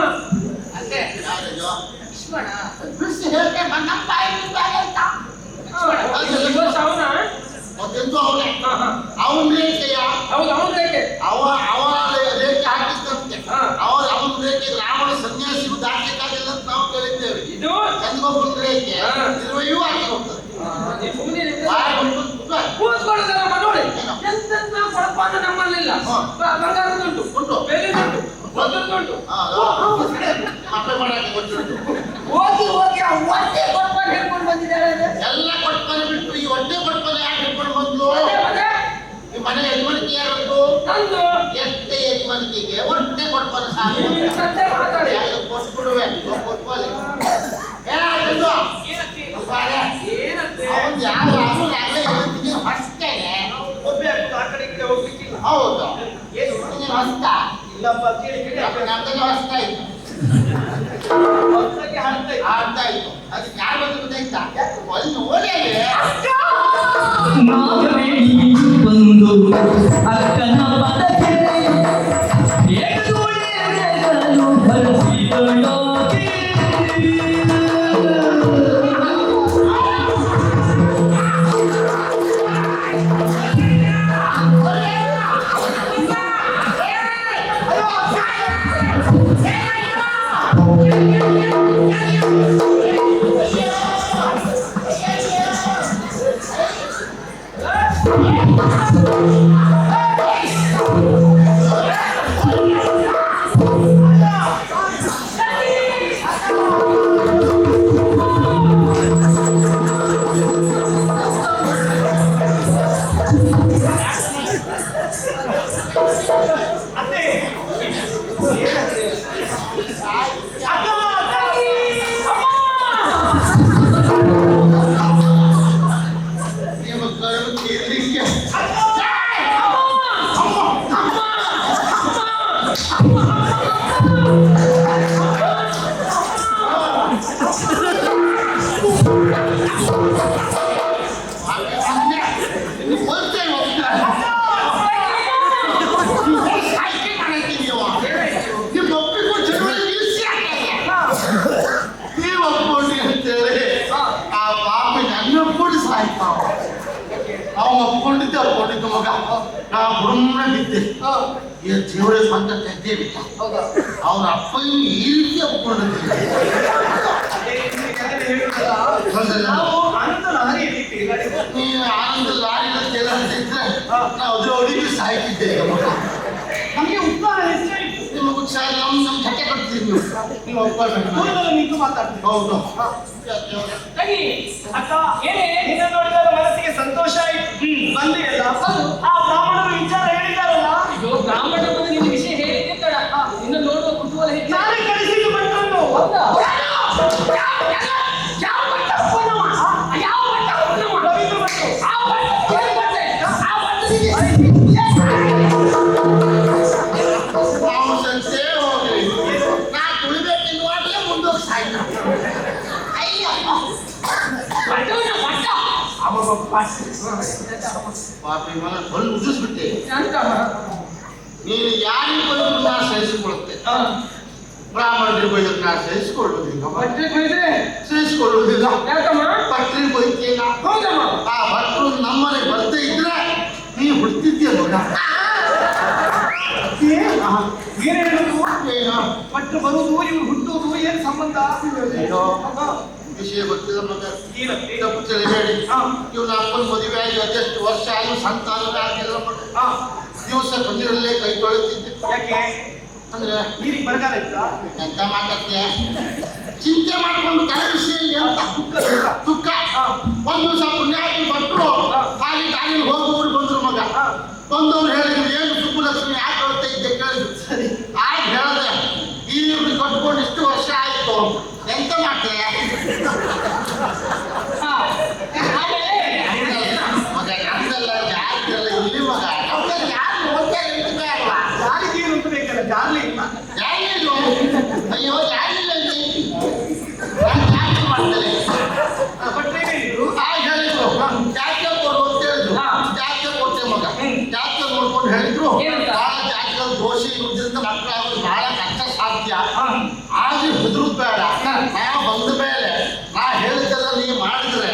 S2: ಅಲ್ಲೇ ಯಾರದು
S3: ಲಕ್ಷ್ಮಣ
S2: ಬಿಡಿಸಿ ಹೇಳ್ತೆ ನಮ್ಮ ಬಾಯಿಗೆ ಅಂತ.
S3: ಅವನ
S2: ಮತ್ತೆಂದು ಅವನೇ ಅವನ ರೇಖೆಯ.
S3: ಹೌದು ಅವನ ರೇಖೆ.
S2: ಅವರ ರೇಖೆ ಹಾಕಿದ್ದಂತೆ. ಅವನ ರೇಖೆ ರಾವಣ ಸನ್ಯಾಸಿಗೂ ದಾಟಲಿಕ್ಕಾಗಿಲ್ಲ ಅಂತ ನಾವು ಕೇಳಿದ್ದೇವೆ.
S3: ಇದು
S2: ಚಂದ್ರಬಾಬುನ ರೇಖೆ ಇರುವೆಯೂ ಹಾಕಿ ಹೋಗ್ತದೆ.
S3: ಕೂತ್ಕೊಳ್ಳೋದಲ್ಲ ನೋಡಿ. ಎಂತೆಂತ ಕೊಳಪಾನ ನಮ್ಮಲ್ಲಿಲ್ಲ. ಬಂಗಾರದುಂಟು,
S2: ಉಂಟು,
S3: ಬೆಳ್ಳಿದುಂಟು, ವಜ್ರದುಂಟು.
S2: ಮಕ್ಕಳು ಮಾಡಕ್ಕೆ ಗೊತ್ತುಂಟು.
S3: ಹೋಗಿ ಹೋಗಿ ಆ ಹೊಟ್ಟೆ ಕೊಳಪಾನ ಹೇಳ್ಕೊಂಡು ಬಂದಿದ್ದಾರೆ.
S2: ಎಲ್ಲ ಕೊಟ್ಪನೆ ಬಿಟ್ಟು ಈ ಹೊಟ್ಟೆ ಕೊಟ್ಪನೆ ಯಾಕೆ ಹಿಡ್ಕೊಂಡು ಬಂದು? ಈ ಮನೆ ಯಜಮಾನಿಕೆ ಯಾರದ್ದು?
S3: ನಂದು.
S2: ಎಷ್ಟೇ ಯಜಮಾನಿಕೆಗೆ ಹೊಟ್ಟೆ ಕೊಟ್ಪನೆ ಸಾಕು.
S3: ಮಾತಾಡಿ
S2: ಕೊಟ್ಬಿಡುವೆ ಕೊಟ್ಪಲೆ. ಅವನು ಯಾವ ಹೊಸ್ತೇನೆ. ಹೌದು ನೀನು ಹೊಸ್ತ ನಮ್ದನ್ನು ಹೊಸ್ತಾ ಇತ್ತು. ಆಡ್ತಾ ಇತ್ತು. ಅದಕ್ಕೆ ಯಾರು ಬಂದು ಗೊತ್ತಾಯ್ತಾ? ಅಲ್ಲಿ ಓಡಿ
S1: ನಾಗವೇಣಿ ಬಂದು ಅಕ್ಕನ ಪದಕ್ಕೆ ಎದುರುಗಲು ಬರೆಸಿದಳಾಗಿ.
S2: ಒಪ್ಕೊಂಡಿದ್ದು ಮಗ ನಾ ಬುಡಮ್ಮನ ಬಿದ್ದೆ. ಈ ಜೀವನ ಸ್ವಂತ ತೆದ್ದೆ ಬಿಟ್ಟ. ಅವ್ರ ಅಪ್ಪ ಈ ರೀತಿ ಒಪ್ಕೊಂಡಿದ್ದೆ. ನೀನು ಆನಂದ ಲಾರಿನ ಇದ್ರೆ ನಾವು ಜೋಡಿಗೆ ಸಾಯ್ತಿದ್ದೆ.
S4: ನಮಗೆ ಉತ್ಸಾಹ ಹೆಚ್ಚಾಯಿತು.
S2: ನಿಮಗೆ ಉತ್ಸಾಹ ನಮ್ಮ ಚಟ್ಟೆ ಕೊಡ್ತೀವಿ. ನೀವು ಒಪ್ಕೊಳ್ಬೇಕು.
S4: ನಿಂತು ಮಾತಾಡ್ತೀವಿ.
S2: ಹೌದು
S4: ಅಕ್ಕ ಏನೇ ನಿನ್ನ ನೋಡಿದಾಗ ಮನಸ್ಸಿಗೆ ಸಂತೋಷ ಆಯ್ತು. ಬಂದಿ ಅಲ್ಲ ಆ ಬ್ರಾಹ್ಮಣರು ವಿಚಾರ ಹೇಳಿದಾರಲ್ಲ.
S3: ಇದು ಬ್ರಾಹ್ಮಣ ಬಂದು ನಿನ್ನ ವಿಷಯ ಹೇಳಿದ್ದ ಇನ್ನು ನೋಡುವ ಕುತೂಹಲ ಹೆಚ್ಚು.
S4: ನಾನೇ ಕಳಿಸಿದ್ದು ಬಂದನ್ನು.
S2: ನಾವು ಸಂತೆ ಹೋಗ್ಲಿ ನಾ ತುಳಿಬೇಕೆನ್ನುವಾಗಲೇ ಮುಂದೋಗಿ ಸಾಯ್ತ.
S4: ಅಬ್ಬಬ್ಬ
S2: ಪಾಪಿ ಮನ ಹೊಲ್ ಉದಿಸ್ಬಿಟ್ಟೆ
S3: ಶಾಂತಮ್ಮ.
S2: ನೀನು ಯಾರಿಗೆ ಬೈದ್ರು ನಾ ಸಹಿಸಿಕೊಳ್ಳುತ್ತೆ ಬ್ರಾಹ್ಮಣರಿಗೆ ಬೈದ್ರೆ ನಾ ಸಹಿಸಿಕೊಳ್ಳುವುದಿಲ್ಲ
S3: ಭಟ್ರಿಗೆ ಬೈದ್ರೆ
S2: ಸಹಿಸಿಕೊಳ್ಳುವುದಿಲ್ಲ
S3: ಯಾಕಮ್ಮ?
S2: ಭಟ್ರಿಗೆ ಬೈತೀನ
S3: ಹೌದಮ್ಮ.
S2: ಆ ಭಟ್ರು ನಮ್ಮನೆ ಬರ್ತಾ ಇದ್ರೆ ನೀ ಹುಡ್ತಿದ್ಯ ಮಗ
S4: ಏನ್ ಹೇಳುದು?
S2: ಏನು
S4: ಭಟ್ರು ಬರುವುದು ಇವ್ರು ಹುಟ್ಟುವುದು ಏನ್ ಸಂಬಂಧ?
S2: ಅಯ್ಯೋ ವಿಷಯ ಗೊತ್ತಿಲ್ಲ ಮಗ
S4: ಏನಂತೆ?
S2: ತಪ್ಪು ತಿಳಿಬೇಡಿ
S4: ಹಾ.
S2: ಇವನ ಅಪ್ಪನ ಮದುವೆ ಆಗಿ ಅದೆಷ್ಟು ವರ್ಷ ಆಗಿ ಸಂತಾನವೇ ಆಗಿಲ್ಲ ಮಗ ದಿವಸ ಕಣ್ಣೀರಲ್ಲೇ ಕೈ ತೊಳೆತಿದ್ದೆ
S4: ಯಾಕೆ?
S2: ಅಂದ್ರೆ
S4: ನೀರಿಗೆ ಬರಗಾಲ ಇತ್ತ?
S2: ಎಂತ ಮಾತಾಡ್ತೀಯ ಚಿಂತೆ ಮಾಡ್ಕೊಂಡು ತಲೆ ವಿಷಯ ಅಂತ ದುಃಖ ಒಂದು ದಿವಸ ಪುಣ್ಯಾಗಿ ಭಟ್ರು ಹಾಗೆ ದಾರಿಯಲ್ಲಿ ಹೋಗುವವರು ಬಂದ್ರು ಮಗ ಬಂದವ್ರು ಹೇಳಿದ್ರು ಏನು ಸುಬ್ಬಲಕ್ಷ್ಮಿ ಯಾಕೆ ಹೇಳ್ತಾ ಇದ್ದೆ ಕೇಳಿದ್ರು ಸರಿ ಆಗ ಹೇಳಿದೆ ಈ ಇವ್ರಿಗೆ ಕಟ್ಕೊಂಡು ಇಷ್ಟು ವರ್ಷ ಆಯ್ತು ಎಂತ ಮಾಡ್ತೀಯ ಮಗ ನಮ್ದೆಲ್ಲ ಜಾತಿಯಲ್ಲ ಇಲ್ಲಿ ಮಗ ನಮ್ದಲ್ಲಿ ಯಾರು ಹೋಗ್ತಾ ಇರ್ತದೆ ಅಲ್ವಾ
S4: ಜಾರಿಗೆ ಏನು ಅಂತ ಬೇಕಲ್ಲ, ಜಾರ್ಲಿ ಇಲ್ಲ.
S2: ಯಾರಿಲ್ಲ ಅಯ್ಯೋ ಯಾರಿಲ್ಲ ನಾನು ಜಾಸ್ತಿ ಮಾಡ್ತೇನೆ
S4: ಭಟ್ರು ಏನ್ ಹೇಳಿದ್ರು?
S2: ಆಗ ಹೇಳಿದ್ರು ಜಾಸ್ತಿ ಕೊಡು ಅಂತ ಹೇಳಿದ್ರು ಜಾಸ್ತಿ ಕೊಡ್ತೇವೆ ಮಗ ಜಾಸ್ತಿ ನೋಡ್ಕೊಂಡು ಹೇಳಿದ್ರು ಬಹಳ ಜಾಸ್ತಿ ದೋಷ ಇರುವುದರಿಂದ ಮಕ್ಕಳಾಗೋದು ಬಹಳ ಕಷ್ಟ ಸಾಧ್ಯ ಆದ್ರೆ ಹೆದರುದು ಬೇಡ ನಾವು ಬಂದ ಮೇಲೆ ನಾ ಹೇಳಿದ್ದೆಲ್ಲ ನೀ ಮಾಡಿದ್ರೆ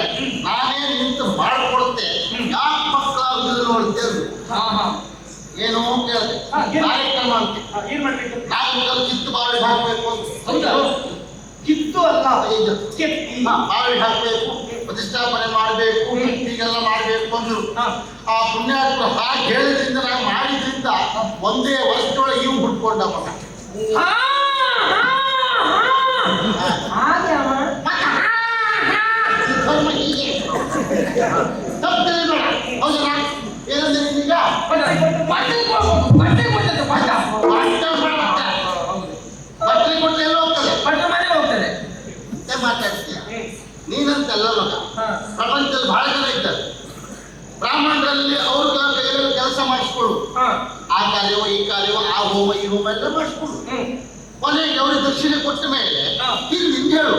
S2: ನಾನೇ ನಿಂತು ಮಾಡಿಕೊಡುತ್ತೆ ಯಾಕೆ ಮಕ್ಕಳಾಗುದಿಲ್ಲ ನೋಡ್ತೇವೆ ಏನು ಕೇಳಿದೆ ಕಾರ್ಯಕ್ರಮ ಅಂತ
S4: ಏನ್ ಮಾಡ್ಬೇಕು?
S2: ನಾವು ಕಿತ್ತು ಬಾವಿಗೆ ಹಾಕಬೇಕು ಅಂತ
S3: ಹೌದಾ?
S4: ಕಿತ್ತು ಅಲ್ಲ,
S2: ಇದು
S4: ಕೆತ್ತಿ.
S2: ಬಾವಿಗೆ ಹಾಕಬೇಕು ಪ್ರತಿಷ್ಠಾಪನೆ ಮಾಡಬೇಕು ಹೀಗೆಲ್ಲ ಮಾಡಬೇಕು ಅಂದ್ರು ಆ ಪುಣ್ಯಾತ್ಮ ಹಾಗೆ ಹೇಳಿದ್ರಿಂದ ನಾವು ಮಾಡಿದ್ರಿಂದ ಒಂದೇ ವರ್ಷದೊಳಗೆ ಇವು ಹುಟ್ಕೊಂಡ ಮಗ
S3: ಹಾಗೆ ಅಮ್ಮ.
S2: ಕರ್ಮ ಹೀಗೆ ತಪ್ಪು ತಿಳಿಬೇಡ ಹೌದಾ ಏನಂದ್ರೆ ಈಗ
S3: ಭಟ್ರಿಗೆ ಕೊಡ್ಬೇಕು. ಭಟ್ರಿಗೆ ಕೊಡ್ತದೆ ಭಟ್ಟ.
S2: ಬಟ್ಟೆ ಕೊಟ್ಟರೆ ಎಲ್ಲ ಹೋಗ್ತದೆ
S3: ಭಟ್ರ ಮನೆಗೆ ಹೋಗ್ತದೆ.
S2: ಮತ್ತೆ ಮಾತಾಡ್ತೀಯ ನೀನಂತಲ್ಲ ಮಗ ಪ್ರಪಂಚದಲ್ಲಿ ಬಹಳ ಜನ ಇದ್ದಾರೆ ಬ್ರಾಹ್ಮಣರಲ್ಲಿ ಅವ್ರ ಕೈಯಲ್ಲಿ ಕೆಲಸ ಮಾಡಿಸ್ಕೊಳ್ಳು ಆ ಕಾರ್ಯವೋ ಈ ಕಾರ್ಯವೋ ಆ ಹೋಮ ಈ ಹೋಮ ಎಲ್ಲ ಮಾಡಿಸ್ಕೊಳ್ಳು ಕೊನೆಗೆ ಅವ್ರಿಗೆ ದಕ್ಷಿಣೆ ಕೊಟ್ಟ ಮೇಲೆ ಹಿಂದಿಂದ ಹೇಳು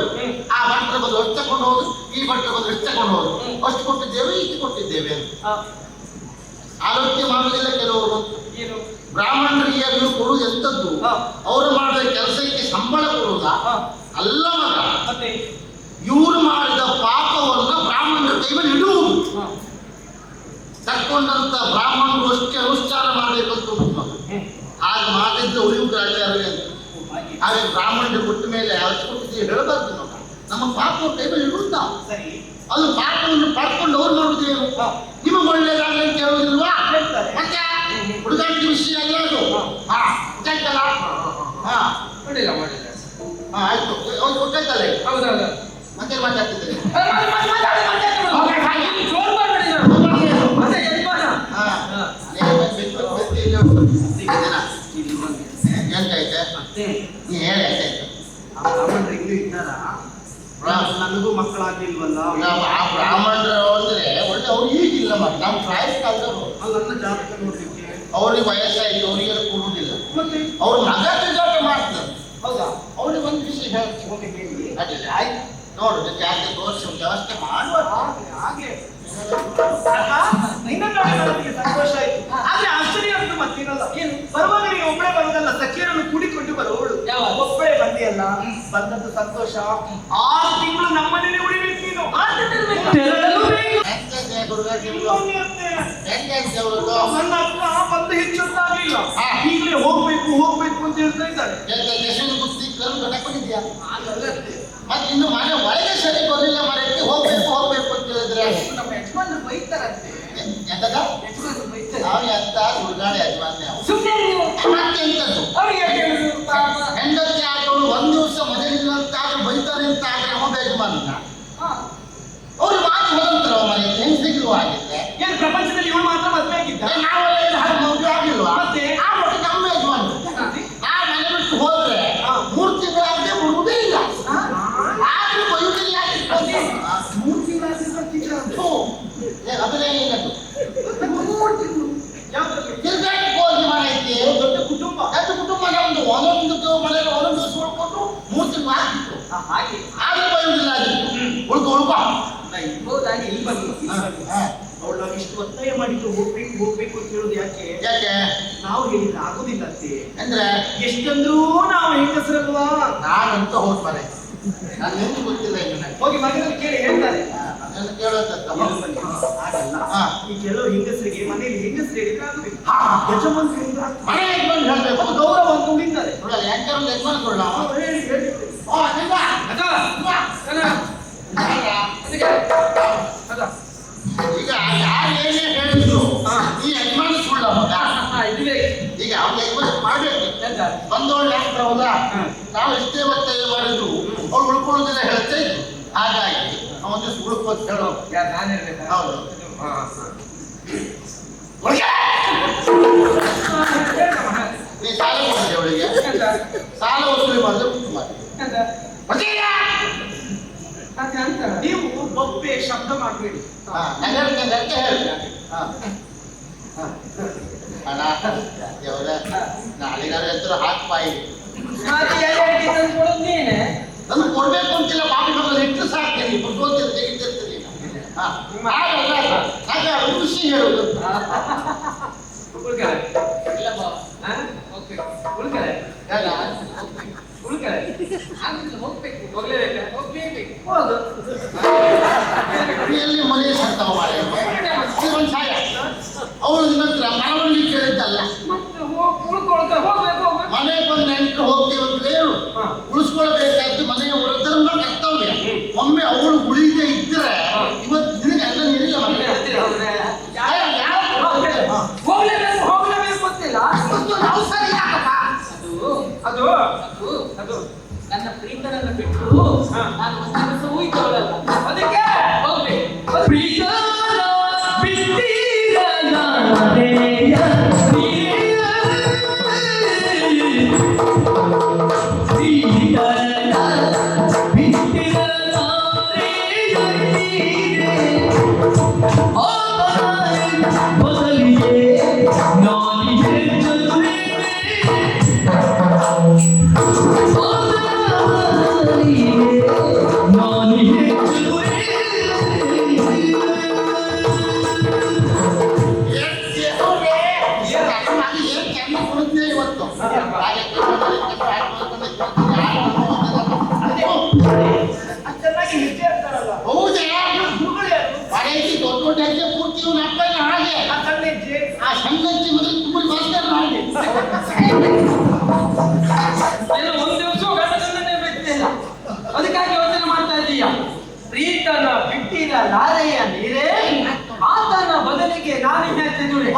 S2: ಆ ಭಟ್ರ ಬಂದು ಅಷ್ಟು ತಗೊಂಡು ಹೋದ್ರು ಈ ಭಟ್ರ ಬಂದು ಎಷ್ಟು ತಗೊಂಡು ಹೋದ್ರು ಅಷ್ಟು ಕೊಟ್ಟಿದ್ದೇವೆ ಇಷ್ಟು ಕೊಟ್ಟಿದ್ದೇವೆ ಅಂತ ಆಲೋಚನೆ ಮಾಡುವುದಿಲ್ಲ ಕೆಲವರು ಬ್ರಾಹ್ಮಣರಿಗೆ ನೀವು ಕೊಡುವುದು ಎಂತದ್ದು ಅವರು ಮಾಡಿದ ಕೆಲಸಕ್ಕೆ ಸಂಬಳ ಕೊಡುವುದಾ ಅಲ್ಲ ಮಗ
S4: ಮತ್ತೆ
S2: ಇವರು ಮಾಡಿದ ಪಾಪವನ್ನು ಬ್ರಾಹ್ಮಣರ ಕೈ ಮೇಲೆ ಇಡುವುದು ತಕ್ಕೊಂಡಂತ ಬ್ರಾಹ್ಮಣರು ಅಷ್ಟೇ ಅನುಷ್ಠಾನ ಮಾಡಬೇಕಂತ ಉಂಟು ಮಗ ಹಾಗೆ ಮಾಡಿದ್ರೆ ಉಳಿಯುವುದು ಆಚಾರ್ಯ ಅಂತ ಹಾಗೆ ಬ್ರಾಹ್ಮಣರಿಗೆ ಕೊಟ್ಟ ಮೇಲೆ ಅಷ್ಟು ಕೊಟ್ಟಿದ್ದೀವಿ ಹೇಳಬಾರ್ದು ಮಗ ನಮ್ಮ ಪಾಪವನ್ನು ಕೈ ಮೇಲೆ ಇಡುವುದು ನಾವು
S4: ಸರಿ,
S2: ಅದು ಪಾಪವನ್ನು ಪಡ್ಕೊಂಡು ಅವ್ರು ಮಾಡುವುದೇನು ನಿಮಗೆ ಒಳ್ಳೇದಾಗಲಿ ಅಂತ ಹೇಳುವುದಿಲ್ವಾ ಮತ್ತೆ ಹುಡುಗಾಟಿಕೆ ವಿಷಯ ಅಲ್ಲ ಅದು ಹಾ ಗೊತ್ತಾಯ್ತಲ್ಲ ಹಾ
S3: ಮಾಡಿಲ್ಲ ಮಾಡಿಲ್ಲ.
S2: ಹಾ ಆಯ್ತು ಅವ್ರು ಗೊತ್ತಾಯ್ತಲ್ಲ ಈಗ?
S3: ಹೌದೌದು.
S2: ಮತ್ತೆ ಮಾತಾಡ್ತಿದ್ದೇನೆ
S3: ಜೋರ್ ಮಾಡ್ಬೇಡಿ ನಾನು. ಮತ್ತೆ ಯಜಮಾನ.
S2: ಹಾ ಎಂತಾಯ್ತೆ
S4: ಮತ್ತೆ
S2: ನೀ ಹೇಳಿ ಎಂತಾಯ್ತು
S4: ಬ್ರಾಹ್ಮಣರು ಇನ್ನೂ ಇದ್ದಾರ? ನನಗೂ ಮಕ್ಕಳಾಗ್ಲಿಲ್ವಲ್ಲ?
S2: ಆ ಬ್ರಾಹ್ಮಣರು ಅಂದ್ರೆ ಒಳ್ಳೆ ಅವ್ರು ಈಗಿಲ್ಲ ಮತ್ತೆ ನಮ್ಮ ಪ್ರಾಯಸ್ಕಾಲದವರು
S4: ನನ್ನ ಜಾತಕ ನೋಡ್ಲಿಕ್ಕೆ
S2: ಅವ್ರಿಗೆ ವಯಸ್ಸಾಯ್ತು ಅವ್ರಿಗೆ ಕೊಡುವುದಿಲ್ಲ
S4: ಮತ್ತೆ
S2: ಅವ್ರ ಮಗ ತಿರುಗಾಟ ಮಾಡ್ತಾರೆ
S4: ಹೌದಾ?
S2: ಅವ್ರಿಗೆ ಒಂದು ವಿಷಯ ಹೇಳ್ತೀನಿ
S4: ಹೋಗಿ ಹೇಳಿ.
S2: ಅಡ್ಡಿಲ್ಲ ಆಯ್ತು ನೋಡು ಜಾಸ್ತಿ ತೋರಿಸಿ ವ್ಯವಸ್ಥೆ ಮಾಡುವ
S4: ಹಾಗೆ ನಿನ್ನ ನೋಡಿ ನನಗೆ ಸಂತೋಷ ಆಯ್ತು. ಆದ್ರೆ ಆಶ್ಚರ್ಯ ಉಂಟು ಮತ್ತೇನಲ್ಲ. ಬರುವಾಗ ನೀನು ಒಬ್ಬಳೇ ಬರುವುದಲ್ಲ, ಸಖಿಯರನ್ನು ಕೂಡಿಕೊಂಡು ಬರುವವಳು.
S3: ಯಾವಾಗ?
S4: ಒಬ್ಬಳೇ ಬಂದಿಯಲ್ಲ, ಬಂದದ್ದು ಸಂತೋಷ. 6 ತಿಂಗಳು ನಮ್ಮನೇಲಿ ಉಳಿಬೇಕು ನೀನು.
S3: ತೆರಳಲು ಬೇಕು.
S2: ಹೆಂಗೆ ಗುರುಗಾರ
S4: ಇನ್ನೊಮ್ಮೆ ಅಂತೆ.
S2: ಹೆಂಗೆ ಅವ್ರದ್ದು
S4: ನನ್ನ ಅಕ್ಕ ಬಂದು ಹೆಚ್ಚೊತ್ತಾಗ್ಲಿಲ್ಲ, ಈಗಲೇ ಹೋಗ್ಬೇಕು ಹೋಗ್ಬೇಕು ಅಂತ ಹೇಳ್ತಾ ಇದ್ದಾರೆ.
S2: ಯಶವಂತ ಬುದ್ಧಿ ಕಲ್ಲು ಕಟ್ಟಕೊಂಡಿದ್ಯಾ ಮತ್ತೆ ಇನ್ನು ಮನೆ ಒಳಗೆ ಸರಿ ಬರಲಿಲ್ಲ ಮರಕ್ಕೆ ಹೋಗ್ಬೇಕು ಹೋಗ್ಬೇಕು ಅಂತ ಹೇಳಿದ್ರೆ
S4: ನಮ್ಮ ಯಜಮಾನರು ಬೈತಾರಂತೆ.
S2: ಎಂತದ
S4: ಯಜಮಾನರು ಬೈತಾರೆ.
S2: ನಾವು ಎಂತ ಗುರುಗಾಡಿ ಯಜಮಾನ್ಯ
S3: ಸುಮ್ಮನೆ ನೀವು
S2: ಮತ್ತೆ ಎಂತದ್ದು
S3: ಅವ್ರಿಗೆ ಯಾಕೆ ಹೇಳುದು?
S2: ಹೆಂಡತಿ ಆದವಳು ಒಂದು ದಿವಸ ಮದುವೆಯಿಲ್ಲ ಅಂತ ಆದ್ರೆ ಬೈತಾರೆ ಅಂತ ಆದ್ರೆ ಅವ ಯಜಮಾನ ಅವ್ರು ಮಾತು ಹೋದಂತರ ಮನೆ ಹೆಂಗಸಿಗೂ ಆಗಿದ್ರೆ
S4: ಏನು ಪ್ರಪಂಚದಲ್ಲಿ ಇವಳು ಮಾತ್ರ ಮದುವೆ ಆಗಿದ್ದ?
S2: ನಾವೆಲ್ಲ ಹಾಗೆ ಮದುವೆ ಆಗಿಲ್ವಾ
S4: ಮತ್ತೆ?
S2: ಆ ಮಟ್ಟಿಗೆ ನಮ್ಮ ಯಜಮಾನ ನಾವು ಮನೆ ಬಿಟ್ಟು ಹೋದ್ರೆ 3 ತಿಂಗಳಾಗದೆ ಬಿಡುವುದೇ ಇಲ್ಲ ಆದ್ರೂ ಬೈಯುವುದಿಲ್ಲ
S4: 3 ತಿಂಗಳು
S2: ಅಭಿನಯ ಏನದು
S3: ಇರ್ಬೋದಾಗಿ ಇಲ್ಲಿ ಬಂದು
S4: ಅವಳು ನಾವು ಇಷ್ಟು ಒತ್ತಾಯ ಮಾಡಿದ್ದು ಹೋಗ್ಬೇಕು ಅಂತ ಹೇಳೋದು ಯಾಕೆ?
S2: ಯಾಕೆ
S4: ನಾವು ಹೇಳಿದ್ರೆ ಆಗುದಿಲ್ಲ ಅಂತೆ.
S2: ಅಂದ್ರೆ
S4: ಎಷ್ಟಂದ್ರೂ ನಾವು ಹೆಂಗಸರಲ್ವಾ?
S2: ನಾನಂತ ಹೋದ್ ಮನೆ ನಾನು ಏನು ಗೊತ್ತಿಲ್ಲ ಇನ್ನು ನನಗೆ.
S4: ಹೋಗಿ ಮನೆಯಲ್ಲಿ ಕೇಳಿ ಹೇಳ್ತಾರೆ.
S2: ಅದನ್ನು ಕೇಳೋದಕ್ಕ
S4: ಆಗಲ್ಲ. ಈ ಕೆಲವು ಹೆಂಗಸರಿಗೆ ಮನೆಯಲ್ಲಿ ಹೆಂಗಸರು ಹೇಳಿದ್ರೆ ಆಗುದಿಲ್ಲ.
S2: ಹಾ.
S4: ಯಜಮಾನ್ ಹೇಳಿದ್ರೆ ಆಗ್ತದೆ.
S2: ಮನೆ ಯಜಮಾನ್ ಹೇಳ್ಬೇಕು.
S4: ಅದು ಗೌರವ ಅಂತ ಉಳಿತಾರೆ.
S2: ನೋಡಲ್ಲ ಯಾಕೆ ಯಜಮಾನ್ ಕೊಡಲ್ಲ
S4: ಹೇಳಿ ಹೇಳಿ.
S2: ಓ ನಿಜ
S3: ಅದ ಅದ ಅದ
S2: ಈಗ ಯಾರು ಏನೇ ಹೇಳಿದ್ರು ಈ ಯಜಮಾನ ಸುಳ್ಳ ಮಗ.
S3: ಇದುವೇ
S2: ಈಗ ಅವ್ನ ಯಜಮಾನ ಮಾಡ್ಬೇಕು.
S3: ಎಂತ
S2: ಬಂದವಳು ಯಾಕೆ ಹೌದಾ ನಾವು ಎಷ್ಟೇ ಒತ್ತಾಯ ಮಾಡಿದ್ರು ಅವ್ರು ಉಳ್ಕೊಳ್ಳೋದಿಲ್ಲ ಹೇಳ್ತಾ ಇದ್ರು. ಹಾಗಾಗಿ ಅವನ ದಿವಸ ಉಳ್ಕೋದು ಹೇಳೋ.
S3: ಯಾರು ನಾನು ಇರ್ಬೇಕಾ?
S2: ಹೌದು ನೀ ಸಾಲ ಕೊಡಿದೆ ಅವಳಿಗೆ. ಸಾಲ ವಸೂಲಿ ಮಾಡಿದ್ರೆ ಮುಟ್ಟು ಮಾಡಿ
S4: ನೀವು ಬೊಬ್ಬೆ ಶಬ್ದ ಮಾಡಬೇಡಿ.
S2: ನಗರಕ್ಕೆ ಹೇಳಿ ಹಣ ದೇವರ ನಾಳೆಗಾರ ಹೆಸರು ಹಾಕ್ಪಾಯಿ
S3: ನೀನೆ
S2: ನಮ್ಗೆ ಕೊಡ್ಬೇಕು ಅಂತಿಲ್ಲ. ಬಾಬಿ ಮಗಲ್ಲಿ ಇಟ್ಟು ಸಾಕ್ತೇನೆ ಬುದ್ಧಿವಂತಿಲ್ಲ ತೆಗಿತಿರ್ತೀನಿ. ಹಾಗೆ ಋಷಿ ಹೇಳುದು
S3: ಉಳ್ಕಳೆ ಇಲ್ಲ ಬಾ ಉಳ್ಕಳೆ ಉಳ್ಕಳೆ ಆಗುದಿಲ್ಲ. ಹೋಗ್ಬೇಕು ಹೋಗ್ಲೇಬೇಕಾ? ಹೋಗ್ಲೇಬೇಕು. ಹೋಗು
S2: ಎಲ್ಲಿ ಮನೆ ಸಂತವ ಮಾಡಿ ಒಂದು ಸಾಯ ಅವಳು ನಂತರ ಮನವಲ್ಲಿ ಕೇಳಿದ್ದಲ್ಲ.
S3: ಮತ್ತೆ ಉಳ್ಕೊಳ್ಕ ಹೋಗ್ಬೇಕು ಹೋಗ್ಬೇಕು.
S2: ಮನೆಗೆ ಬಂದು ನೆಂಟು ಹೋಗ್ತೇವೆ ಅಂತ ಹೇಳು. ಉಳಿಸ್ಕೊಳ್ಬೇಕಾದ್ದು ಮನೆಯ ಹೊರತರನ್ನ ಕರ್ತವ್ಯ. ಒಮ್ಮೆ ಅವಳು ಉಳಿದೇ ಇದ್ರೆ ಇವತ್ತು ನಿನಗೆ ಎಲ್ಲ ನಿನಗೆ ಮನೆ
S3: ಹೋಗ್ಲೇಬೇಕು ಹೋಗ್ಲೇಬೇಕು ಗೊತ್ತಿಲ್ಲ.
S2: ನಾವು ಸರಿ ಯಾಕಪ್ಪ
S3: ಅದು ಅದು ಅದು ನನ್ನ ಪ್ರೀತನನ್ನು ಬಿಟ್ಟು ನಾನು ಒಂದು ದಿವಸ ಹೋಯ್ತವಳಲ್ಲ. ಅದಕ್ಕೆ ಹೋಗ್ಬೇಕು.
S1: ಪ್ರೀತನ ಬಿಟ್ಟಿರಲಾರೆಯ
S4: ಚೆನ್ನಾಗಿ ಹೆಜ್ಜೆ ಇರ್ತಾರಲ್ಲ.
S2: ಹೌದೇ
S4: ಗುರುಗಳು ಯಾರು?
S2: ಮನೆಯಲ್ಲಿ ದೊಡ್ಡ ದೊಡ್ಡ ಹೆಜ್ಜೆ ಪೂರ್ತಿ ಇವನ ಅಪ್ಪನ ಹಾಗೆ.
S4: ಆ ಸಣ್ಣ ಹೆಜ್ಜೆ
S2: ಆ ಸಂಗತಿ ಮೊದಲು ತುಂಬ ಮಾಸ್ಟರ್ ಹಾಗೆ.
S3: ಏನೋ ಒಂದು ದಿವಸ ಗಂಡನನ್ನೇ ಬಿಟ್ಟಿಲ್ಲ. ಅದಕ್ಕಾಗಿ ಯೋಚನೆ ಮಾಡ್ತಾ ಇದ್ದೀಯ. ಪ್ರೀತನ ಬಿಟ್ಟಿರ ಲಾರೆಯ ನೀರೇ ಆತನ ಬದಲಿಗೆ ನಾನು ಹೇಳ್ತೇನೆ.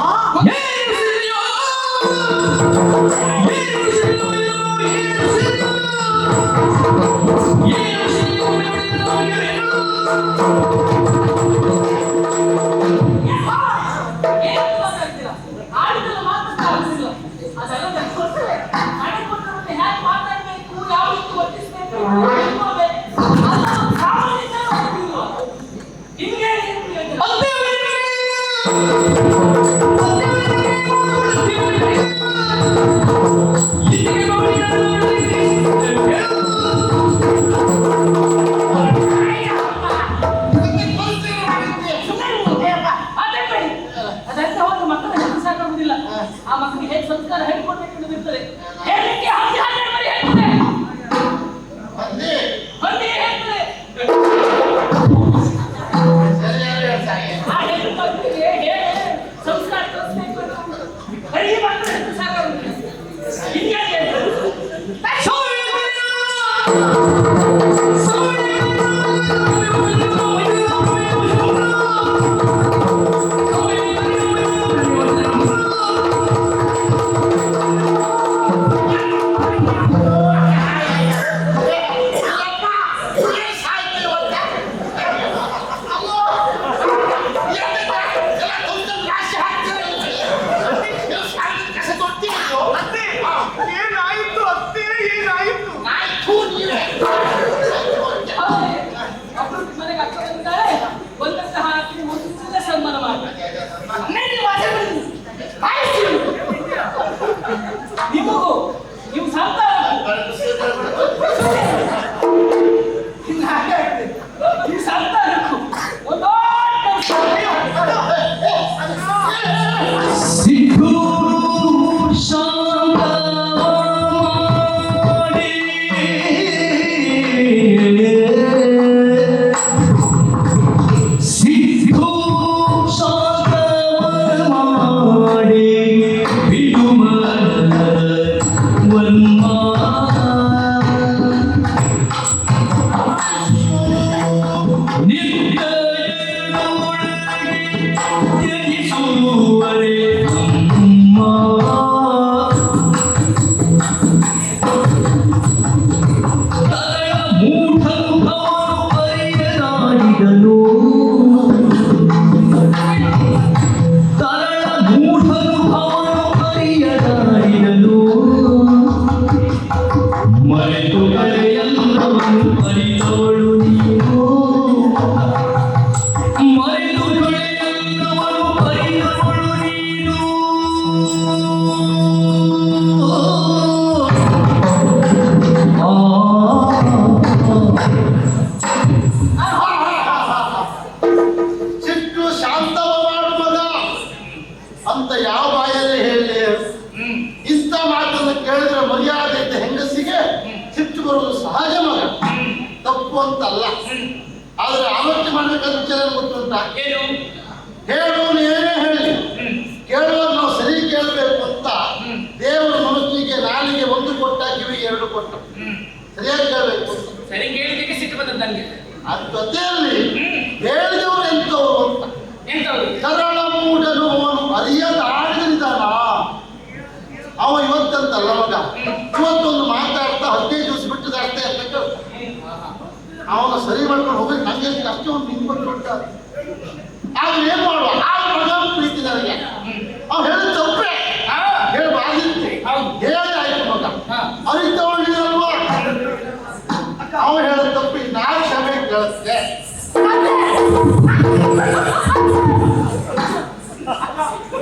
S1: ಮಾಡಿದನು ತರಳ ಮೂಢನು ಅವನು ಅರಿಯದಾಡಿದನು ಮರೆತು ಕಳೆಯಲ್ಲವನು ಅರಿತವಳು ನೀನು ಮರೆತು ಕಳೆಯಲ್ಲವನು ಅರಿತವಳು ನೀನು
S2: ಸಿಟ್ಟು ಶಾಂತವ ಮಾಡು ಮಗ ಅಂತ ಯಾವ ಬಾಯಲ್ಲಿ ಹೇಳಿ ಇಂಥ ಮಾತನ್ನು ಕೇಳಿದ್ರೆ ಮರ್ಯಾದೆ ಇದ್ದ ಹೆಂಗಸಿಗೆ ಸಿಟ್ಟು ಬರುವುದು ಸಹಜ ಮಗ, ತಪ್ಪು ಅಂತಲ್ಲ. ಆದ್ರೆ ಆಲೋಚನೆ ಮಾಡ್ಬೇಕಾದ ವಿಚಾರ ಗೊತ್ತುಂಟ,
S4: ಏನು
S2: ಹೇಳೋನು ಏನೇ ಹೇಳಿ ಕೇಳುವಾಗ ನಾವು ಸರಿ ಕೇಳಬೇಕು ಅಂತ ದೇವರ ಮನಸ್ಸಿಗೆ ನಾಲಿಗೆ ಒಂದು ಕೊಟ್ಟ, ಕಿವಿಗೆ ಎರಡು ಕೊಟ್ಟ, ಸರಿಯಾಗಿ ಕೇಳಬೇಕು ಅಂತ.
S4: ಸರಿ ಕೇಳಿದಕ್ಕೆ ಸಿಟ್ಟು ಬಂದದ್ದು ನನಗೆ.
S2: ಅದ್ ಜೊತೆಯಲ್ಲಿ ಹೇಳಿದವರು ಎಂತವರು ಅಂತ.
S4: ಎಂತವ್ರು?
S2: ಸರಳ ಮೂಢನು ಅವನು ಅರಿಯದ ಆಡಿದಾನ. ಅವ ಇವತ್ತಂತಲ್ಲ ಮಗ, ಇವತ್ತೊಂದು ಮಾತಾಡ್ತಾ 15 ದಿವಸ ಬಿಟ್ಟದ ಅಷ್ಟೇ ಅಂತ ಕೇಳ್ತಾನೆ. ಅವನ ಸರಿ ಮಾಡ್ಕೊಂಡು ಹೋಗಿ ನಂಗೆ ಅಷ್ಟೇ ಒಂದು ನಿಂತ್ಕೊಂಡು ಕೊಟ್ಟ. ಆಗ ಏನ್ ಮಾಡುವ, ಆ ಮಗ ಪ್ರೀತಿ ನನಗೆ ಅವ್ನು ಹೇಳಿದ ತಪ್ಪೇ ಹೇಳಬಾರ್ದಿತ್ತು, ಹೇಳಾಯ್ತು ಮಗ ಅರಿತವಳಿದಲ್ವಾ. ಅವ ಹೇಳಿದ ತಪ್ಪಿ ನಾನು ಕ್ಷಮೆ ಕೇಳಿಸ್ದೆ.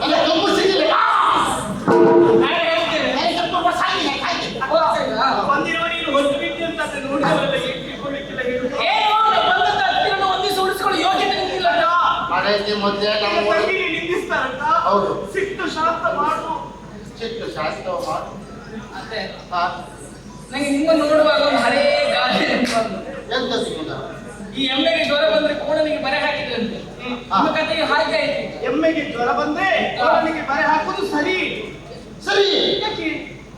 S2: ಅಲ್ಲ ಕಬ್ಬು ಸಿಗಲಿಲ್ಲ,
S4: ಬಂದಿರುವ ನೀನು ಹೊತ್ತು ಬಿಟ್ಟು ಅಂತ ನೋಡಿದವರೆಲ್ಲ ಏನ್ ತಿಳ್ಕೊಳ್ಳಿಕ್ಕಿಲ್ಲ ಹೇಳು. ಏನು ಬಂದಂತ ಹತ್ತಿರನ ಒಂದಿವ್ಸ ಉಳಿಸ್ಕೊಳ್ಳೋ ಯೋಗ್ಯತೆ ನಿಂತಿಲ್ಲ.
S2: ಮನೆಗೆ ಮೊದಲೇ ನಮ್ಮ
S4: ತಂಗಿಗೆ ನಿಂದಿಸ್ತಾರಂತ.
S2: ಹೌದು.
S4: ಸಿಟ್ಟು ಶಾಂತ ಮಾಡು.
S2: ಸಿಟ್ಟು ಶಾಂತವ ಮಾಡು.
S3: ಅದೇ
S2: ಹಾ,
S3: ನಂಗೆ ನಿಮ್ಮ ನೋಡುವಾಗ ಒಂದು ಹಳೇ ಗಾದೆ ಬಂತು.
S2: ಎಂತದ್ದು ಮಗ?
S3: ಈ ಎಮ್ಮೆಗೆ ಜ್ವರ ಬಂದ್ರೆ ಕೋಣನಿಗೆ ಬರೆ ಹಾಕಿದ್ರಂತೆ. ನಮ್ಮ ಕಥೆಗೆ ಹಾಗೆ ಆಯ್ತು.
S4: ಎಮ್ಮೆಗೆ ಜ್ವರ ಬಂದ್ರೆ ಅವನಿಗೆ ಬರೆ ಹಾಕುದು ಸರಿ.
S2: ಸರಿ,
S4: ಯಾಕೆ?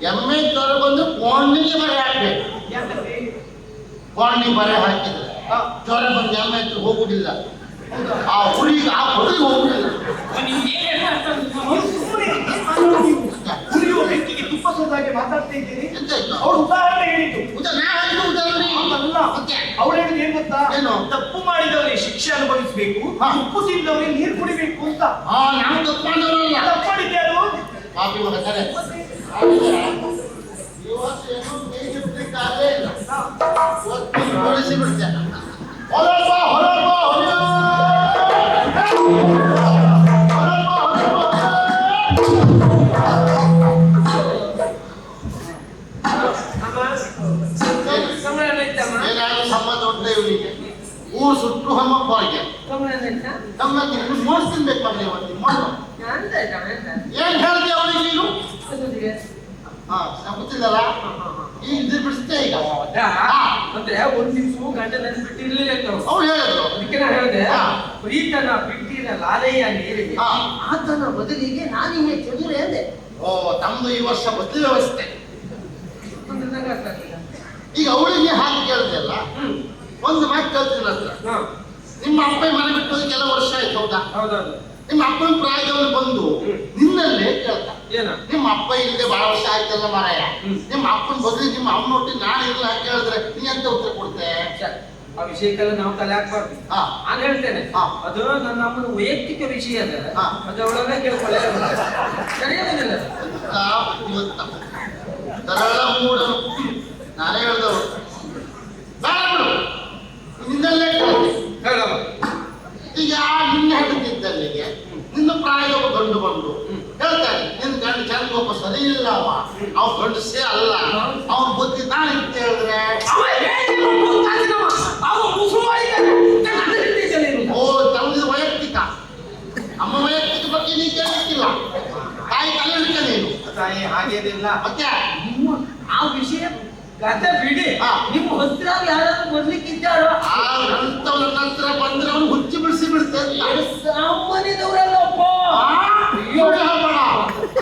S2: ಎಮ್ಮೆ ಜ್ವರ ಬಂದ್ರೆ ಕೋಣಿಗೆ ಬರೆ ಹಾಕ್ಬೇಕು.
S4: ಯಾಕಂದ್ರೆ
S2: ಕೋಣಿಗೆ ಬರೆ ಹಾಕಿದ್ರೆ ಜ್ವರ ಬಂದು ಎಮ್ಮೆ ಹತ್ರ ಹೋಗುದಿಲ್ಲ, ಆ ಹುರಿಗೆ ಆ ಹೊರಗೆ ಹೋಗುದಿಲ್ಲ.
S3: ನಿಮ್ಗೆ ಏನು ಅರ್ಥ ಆಗುದಿಲ್ಲ?
S4: ಉರಿಯುವ ಬೆಂಕಿಗೆ ತುಪ್ಪ ಸೋದಾಗೆ ಮಾತಾಡ್ತಾ ಇದ್ದೀರಿ.
S2: ಎಂತ ಆಯ್ತು?
S4: ಅವ್ರು ಉದಾಹರಣೆ ಹೇಳಿದ್ದು
S2: ನಾ ಹೇಳಿದ್ದು ಉದಾಹರಣೆ
S4: ಅಲ್ಲ.
S2: ಮತ್ತೆ
S4: ಅವ್ರು ಹೇಳಿದ್ದು ಏನ್ ಗೊತ್ತಾ?
S2: ಏನು?
S4: ತಪ್ಪು ಮಾಡಿದವರಿಗೆ ಶಿಕ್ಷೆ ಅನುಭವಿಸಬೇಕು, ಉಪ್ಪು ತಿಂದವರಿಗೆ ನೀರು ಕುಡಿಬೇಕು ಅಂತ.
S2: ನಾವು ತಪ್ಪು ಮಾಡಿದವರಲ್ಲ.
S4: ತಪ್ಪು ಮಾಡಿದ್ಯಾರು?
S2: ಪಾಪಿ ಮಗ ಸರಿ. ಇವತ್ತೇನು ಕೈ ಹಿಡ್ಲಿಕ್ಕಾಗಲೇ ಇಲ್ಲ. ಇವತ್ತು ಹೊಲಿಸಿ ಬಿಡ್ತೇನೆ. ಹೊರಬಾ ಹೊರಬಾ ಹೊರ ಏನಾದ್ರು ಸಂಬಂಧ ಉಂಟ ಇವನಿಗೆ? ಊರು ಸುಟ್ಟು ಹಮ್ಮಪ್ಪರಿಗೆ ನಮ್ಮ ಮೋಸ ತಿನ್ಬೇಕು ಮಗನೇ. ಇವತ್ತು ಏನ್ ಹೇಳ್ದೆ ಅವನಿಗೆ ನೀನು? ಹಾ, ಗೊತ್ತಿಲ್ಲಲ್ಲ, ಈಗ ಬಿಡಿಸ್ತೇ ಈಗ.
S3: ಅಂದ್ರೆ ಒಂದ್ ದಿವ್ಸ ಗಂಡ ನೆನ್ಸ್ಬಿಟ್ಟಿರ್ಲಿಲ್ಲ
S2: ಅವ್ರು ಹೇಳಿದ್ರು.
S3: ಅದಕ್ಕೆ ನಾ ಹೇಳಿದೆ, ಪ್ರೀತನ ಬಿಟ್ಟಿನ ಲಾಲೆಯ ನೀರಿಗೆ
S2: ಹಾ.
S3: ಆತನ ಬದಲಿಗೆ ನಾನಿಗೆ ಚದುರೆ ಅಂದೆ.
S2: ಓ, ತಮ್ದು ಈ ವರ್ಷ ಬದಲಿ ವ್ಯವಸ್ಥೆ.
S3: ಅಂದ್ರೆ ನಂಗೆ ಅರ್ಥ ಆಗ್ಲಿಲ್ಲ.
S2: ಈಗ ಅವಳಿಗೆ ಹಾಗೆ ಕೇಳಿದೆ ಅಲ್ಲ, ಒಂದು ಮಾತು ಕೇಳ್ತೀನಿ ಹತ್ರ. ನಿಮ್ಮ ಅಪ್ಪ ಮನೆ ಬಿಟ್ಟು ಹೋಗಿ ಕೆಲವು ವರ್ಷ ಆಯ್ತು, ಹೌದಾ?
S3: ಹೌದೌದು.
S2: ನಿಮ್ಮ ಅಪ್ಪನ ಪ್ರಾಯದವನು ಬಂದು ನಿನ್ನಲ್ಲೇ ಕೇಳ್ತಾ,
S3: ಏನ
S2: ನಿಮ್ಮ ಅಪ್ಪ ಇಲ್ಲದೆ ಬಹಳ ವರ್ಷ ಆಯ್ತಲ್ಲ ಮಾರಾಯ, ನಿಮ್ಮ ಅಪ್ಪನ ಬದಲಿ ನಿಮ್ಮ ಅಮ್ಮ ಒಟ್ಟಿಗೆ ನಾನು ಇರಲ್ಲ ಅಂತ ಕೇಳಿದ್ರೆ ನೀ ಎಂತ ಉತ್ತರ ಕೊಡ್ತೆ?
S3: ಆ ವಿಷಯಕ್ಕೆಲ್ಲ ನಾವು ತಲೆ ಹಾಕ್ಬಾರ್ದು. ನಾನು ಹೇಳ್ತೇನೆ, ಅದು ನನ್ನ ಅಮ್ಮನ ವೈಯಕ್ತಿಕ ವಿಷಯ ಅದ, ಅದು ಅವಳನ್ನ ಕೇಳ್ಕೊಳ್ಳೇ ಸರಿಯಾಗುದಿಲ್ಲ.
S2: ಸರಳ ಮೂಡನು ನಾನೇ ಹೇಳ್ದವರು ಬೇಡ ಬಿಡು, ನಿನ್ನಲ್ಲೇ ಕೇಳ್ತೆ.
S3: ಹೇಳಮ್ಮ.
S2: ಈಗ ನಿನ್ನ ಹೆಂಡತಿದ್ದಲ್ಲಿಗೆ ನಿನ್ನ ಪ್ರಾಯದವ ಗಂಡು ಬಂದು ಹೇಳ್ತಾನೆ, ನಿನ್ನ ಗಂಡು ಚಂದ ಒಬ್ಬ ಸರಿ ಇಲ್ಲ, ಅವ ಗಂಡಸೇ ಅಲ್ಲ, ಅವನ ಬುದ್ಧಿ ನಾನು ಅಂತ ಹೇಳಿದ್ರೆ ಓ, ತಮ್ಮದು ವೈಯಕ್ತಿಕ. ಅಮ್ಮ ವೈಯಕ್ತಿಕ ಬಗ್ಗೆ ನೀ ಕೇಳಿಕ್ಕಿಲ್ಲ, ತಾಯಿ ತಲೆ ಹಿಡ್ಕ ನೀನು.
S3: ತಾಯಿ ಹಾಗೇನಿಲ್ಲ.
S2: ಮತ್ತೆ
S3: ಆ ವಿಷಯ ಕತೆ ಬಿಡಿ, ನಿಮ್ಮ ಹತ್ರ ಯಾರಾದ್ರೂ ಬರ್ಲಿಕ್ಕಿದ್ದಾರೋ?
S2: ಆ ಅಂತವನ ನಂತರ ಬಂದ್ರೆ ಅವನು ಹುಚ್ಚಿ ಬಿಡಿಸಿ ಬಿಡ್ತೇನೆ.
S3: ಸಾಮಾನ್ಯದವರಲ್ಲಪ್ಪ,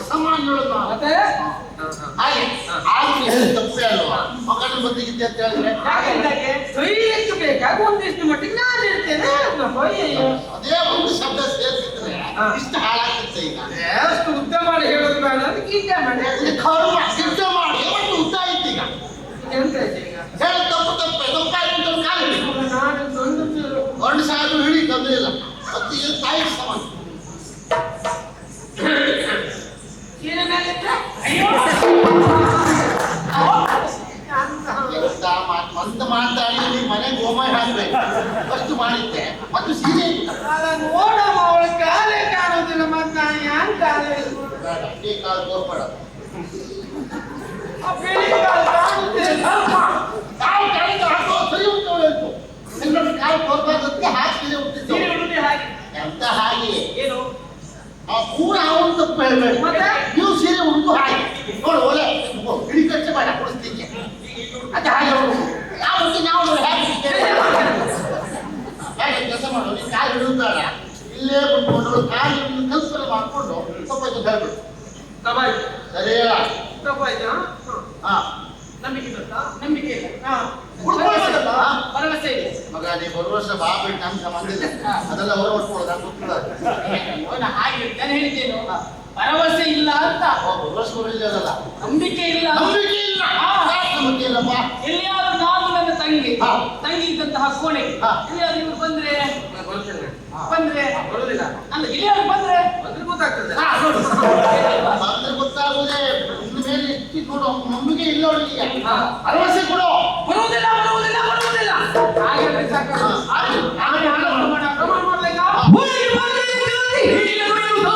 S2: ಸಾಮಾನ್ಯಗಳನ್ನ
S3: ಮತ್ತೆ
S2: ಹಾಗೆ ತಪ್ಪೇ ಅಲ್ವಾ? ಮಗನ ಬದಿಗಿದ್ದೆ ಅಂತ ಹೇಳಿದ್ರೆ
S3: ಕೈ ಎತ್ತಬೇಕಾಗ ಒಂದಿಷ್ಟು ಮಟ್ಟಿಗೆ ನಾನು ಇರ್ತೇನೆ.
S2: ಅದೇ ಒಂದು ಶಬ್ದ ಸೇರಿಸಿದ್ರೆ ಇಷ್ಟು ಹಾಳಾಗ್ತಿತ್ತು. ಈಗ
S3: ಎಷ್ಟು ಉದ್ದ ಮಾಡಿ ಹೇಳೋದು ಬೇಡ, ಅದಕ್ಕೆ ಈಗ ಮಾಡಿ
S2: ಕರ್ಮ ಸಿದ್ಧ ಮಾಡಿ ಒಂದು ಉದ್ದ ಆಯ್ತು. ಈಗ
S3: ಎಂತ ಇದೆ ಈಗ
S2: ಹೇಳ ತಪ್ಪು ತಪ್ಪೆ ತಪ್ಪಾಯ್ತು ಕಾಲ
S3: ನಾನು
S2: ಗಂಡು ಖರ್ಚು ಮಾಡಿದ್ದೆ ಮತ್ತು ಸೀರೆ
S3: ನೋಡಮ್ಮ ಅವಳ ಕಾಲೇ ಕಾಣೋದಿಲ್ಲ ಮತ್ತೆ ನಾನು ಯಾನ್ ಕಾಲೇ
S2: ಬೇಡ, ಈ ಕಾಲು ತೋರ್ಬೇಡ.
S3: ಆ ಬಿಳಿ ಕಾಲು ಕಾಣುತ್ತೆ
S2: ಕಾಲು ಕಾಲಿಂದ ಹಾಕೋ ಸರಿ ಉಂಟು ಹೇಳ್ತು ಎಲ್ಲರೂ ಕಾಲು ತೋರ್ಬಾರ್ದಂತೆ ಹಾಕಿದೆ ಹುಟ್ಟಿದ್ದು
S4: ಸೀರೆ ಉಡುಗೆ ಹಾಗೆ
S2: ಎಂತ ಹಾಗೆ
S4: ಏನು
S2: ಆ ಪೂರ ಅವನು ತಪ್ಪು ಹೇಳ್ಬೇಡಿ
S3: ಮತ್ತೆ?
S2: ನೀವು ಸೀರೆ ಉಂಟು ಹಾಗೆ ನೋಡು ಒಲೆ ಹಿಡಿ ಖರ್ಚು ಬೇಡ ಕೊಡಿಸ್ಲಿಕ್ಕೆ ಅದು ಹಾಗೆ ಅವರು ನಾವು ನಾವು ಹೇಗೆ ಕೆಲಸ ಮಾಡೋದು ನೀನು ಕಾಲು ಹಿಡಿದಾಳ ಇಲ್ಲೇ ಬಂದ್ಕೊಂಡು ಕಾಲು ಕಲ್ಪನೆ ಮಾಡ್ಕೊಂಡು ಸ್ವಲ್ಪ ಇದು ಹೇಳ್ಬಿಡು
S3: ತಪ್ಪಾಯ್ತು
S2: ಸರಿಯಲ್ಲ
S3: ತಪ್ಪಾಯ್ತು
S2: ಹಾ
S3: ನಂಬಿಕೆ ಗೊತ್ತಾ ನಂಬಿಕೆ ಇಲ್ಲ
S4: ಉಳ್ಕೊಳ್ಬೋದಲ್ಲ?
S3: ಭರವಸೆ ಇದೆ
S2: ಮಗ ನೀ ಬರುವ ವರ್ಷ ಬಾ ಬಿಟ್ಟು ನಮ್ಮ ಸಂಬಂಧ ಇಲ್ಲ ಅದೆಲ್ಲ ಹೊರ ಹೊಟ್ಕೊಳ್ಳೋದು ನಾನು ಗೊತ್ತಿಲ್ಲ
S3: ಹಾಗೆ ನಾನು ಹೇಳಿದ್ದೇನು ಭರವಸೆ ಇಲ್ಲ ಅಂತ
S2: ಬರುವ ವರ್ಷ ಬರಲಿಲ್ಲ
S3: ನಂಬಿಕೆ ಇಲ್ಲ
S2: ನಂಬಿಕೆ ಇಲ್ಲ ನಂಬಿಕೆ ಇಲ್ಲಪ್ಪ
S3: ಎಲ್ಲಿಯಾದ್ರೂ ನಾನು ನನ್ನ ತಂಗಿ
S2: ಹಾ.
S3: ತಂಗಿ ಇದ್ದಂತಹ ಕೋಣೆಗೆ
S2: ಹಾ.
S3: ಎಲ್ಲಿಯಾದ್ರೂ ಇವ್ರು ಬಂದ್ರೆ ಬರುದಿಲ್ಲ ಅಲ್ಲ ಎಲ್ಲಿಯಾದ್ರೂ ಬಂದ್ರೆ ಗೊತ್ತಾಗ್ತದೆ
S2: ಹಾ, ನೋಡು. ಬಂದ್ರೆ ಗೊತ್ತಾಗುದೇ ಇನ್ನು ಮೇಲೆ ಎತ್ತಿ ನೋಡು ನಂಬಿಕೆ ಇಲ್ಲ ಅವಳಿಗೆ
S3: ಹಾ.
S2: ಭರವಸೆ ಕೊಡು
S3: ಬರುವುದಿಲ್ಲ ಹಾಗಾದ್ರೆ ಸಾಕು
S2: ಹಾ.
S3: ಆಮೇಲೆ ಹಣ ಪ್ರಮಾಣ ಮಾಡ್ಬೇಕಾ
S1: ಒಳಗೆ ಬಂದರೆ ಜ್ಯೋತಿ ಹೀರಬೇಡುತ್ತಾ.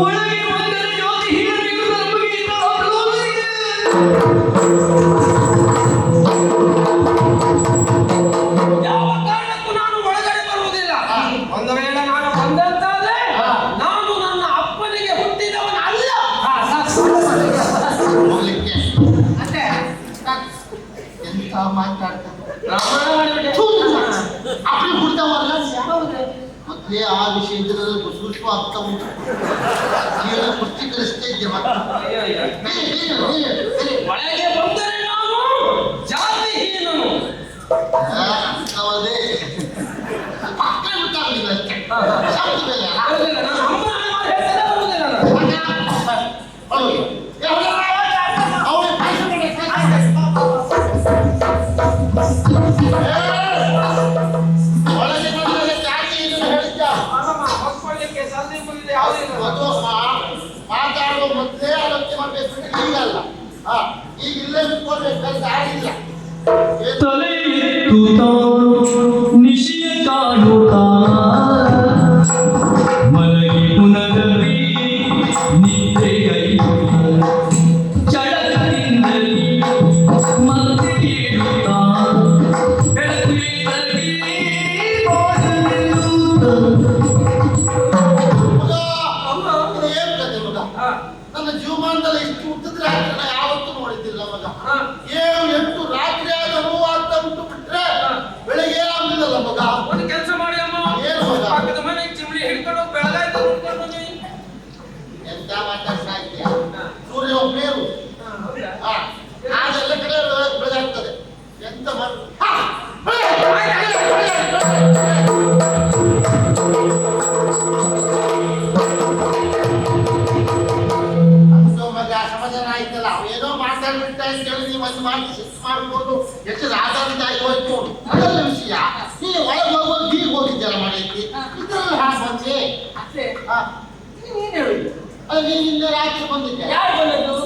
S1: ಒಳಗೆ ಬಂದರೆ ಜ್ಯೋತಿ ಹೀರಬೇಡುತ್ತಾ. ನಮಗೆ ಇನ್ನು ಅನುಭವವಿದೆ.
S3: ಯಾವ ಕಾರಣಕ್ಕೂ ನಾನು ಒಳಗಡೆ ಬರುವುದಿಲ್ಲ ಒಂದು ವೇಳೆ ನಾನು ಬಂದಂತಾದ್ರೆ ನಾನು ನನ್ನ ಅಪ್ಪನಿಗೆ ಹುಟ್ಟಿದವನ ಅಲ್ಲ
S2: ಹೋಗ್ಲಿಕ್ಕೆ
S3: ಮತ್ತೆ
S2: ಎಂತ ಮಾತಾಡ್ತಾರೆ
S3: ಪ್ರಮಾಣ ಮಾಡಿಬಿಟ್ಟೆ
S2: ಅಪ್ಪಿ ಹುಡ್ದವಲ್ಲ ಮೊದಲೇ ಆ ವಿಷಯದಲ್ಲಿ ಸೂಕ್ಷ್ಮ ಅರ್ಥ ಉಂಟು ನೀವೆಲ್ಲ ಪುಷ್ಟೀಕರಿಸ್ತೇ ಇದ್ದೆ ಮತ್ತೆ
S3: ಒಳಗೆ ಬಂದರೆ ನಾನು ಜಾತಿಹೀನನು
S2: ಅಂತವದೇ ಪಕ್ಕ ಗೊತ್ತಾಗಲಿಲ್ಲ ಅಷ್ಟೇ ಶಬ್ದ ಮೇಲೆ
S3: ಬರುವುದಿಲ್ಲ ನಾನು ಅಮ್ಮನ ಮಾತು ಹೇಳ್ತೇನೆ ಬರುವುದಿಲ್ಲ ನಾನು
S2: ಹೌದು ಅವಳು ಒಳಗೆ ಬಂದರೆ ಜಾತಿ ಇಲ್ಲ ಹೇಳಿದ್ದ
S3: ಹೊಸ್ಕೊಳ್ಳಿಕ್ಕೆ ಸಂಧಿ ಮುಗಿದು ಯಾವುದೇ
S2: ಅದು ಮಾತಾಡೋ ಮೊದಲೇ ಆಲೋಚನೆ ಮಾಡಬೇಕು ಈಗಲ್ಲ ಈಗ ಇಲ್ಲೇ ನಿಂತ್ಕೊಳ್ಬೇಕು ದಾರಿಲ್ಲ
S1: ತಲೆ ಎತ್ತುತ್ತಾ ನಿಶಿಯ ಕಾಡುತ್ತಾ ಮಲಗಿ ಪುನರವಿ ನಿದ್ದೆಗೈದು ಚಳಕದಿಂದಲೇ ಮತ್ತೆ ಏಳುತ್ತಾ ಬೆಳಕಿನಲ್ಲಿ
S2: ಮಗ ಏನ್ ಕತೆ ಮಗ ನನ್ನ ಜೀವಮಾನದಲ್ಲಿ ಇಷ್ಟು ಉದ್ದಿದ್ರೆ ಯಾವತ್ತೂ ನೋಡಿದ್ದಿಲ್ಲ ಮಗ 7-8 ರಾತ್ರಿ ಆದರೂ ಅಂತ ಬಿಟ್ಟು ಬಿಟ್ರೆ ಬೆಳಿಗ್ಗೆ ಆಗುದಿಲ್ಲ ಮಗ
S3: ಒಂದು ಕೆಲಸ ಮಾಡಿ ಅಮ್ಮ
S2: ಏನು ಮಗ
S3: ಪಕ್ಕದ ಮನೆಗೆ ಚಿಮಣಿ ಹಿಡ್ಕೊಂಡು ಬೆಳಗಾಯ್ತು ನೋಡ್ಕೊಂಡು ಬನ್ನಿ
S2: ಎಂತ ಮಾತಾಡ್ತಾ ಇದ್ದೀಯ ಸೂರ್ಯ ಒಬ್ಬೇರು ಆಗೆಲ್ಲ ಕಡೆ ಬೆಳಗಾಗ್ತದೆ ಎಂತ ಮಾಡು ಮಗ ಸಮಾಧಾನ ಆಯ್ತಲ್ಲ ಏನೋ ಮಾತಾಡ್ಬಿಟ್ಟ ಅಂತ ಹೇಳಿ ನೀವು ಒಂದು ಮಾಡಿ ಶಿಸ್ತು ಮಾಡ್ಕೊಂಡು ಎಷ್ಟು ರಾಜಾಂತ ಆಗಿ ಹೋಯ್ತು ಅದಲ್ಲ ವಿಷಯ ನೀ ಒಳಗೆ ಹೋಗುವಾಗ ಬೀಗ ಹೋಗಿದ್ದಲ್ಲ ಮನೆಯಲ್ಲಿ ಇದ್ರಲ್ಲಿ ಹಾಗೆ ಬಂದೆ
S3: ಅಷ್ಟೇ
S2: ಹಾ
S3: ನೀನ್ ಹೇಳಿದ್ದು
S2: ಅದು ನೀನು ನಿನ್ನೆ ರಾತ್ರಿ ಬಂದಿದ್ದೆ
S3: ಯಾರು ಬಂದದ್ದು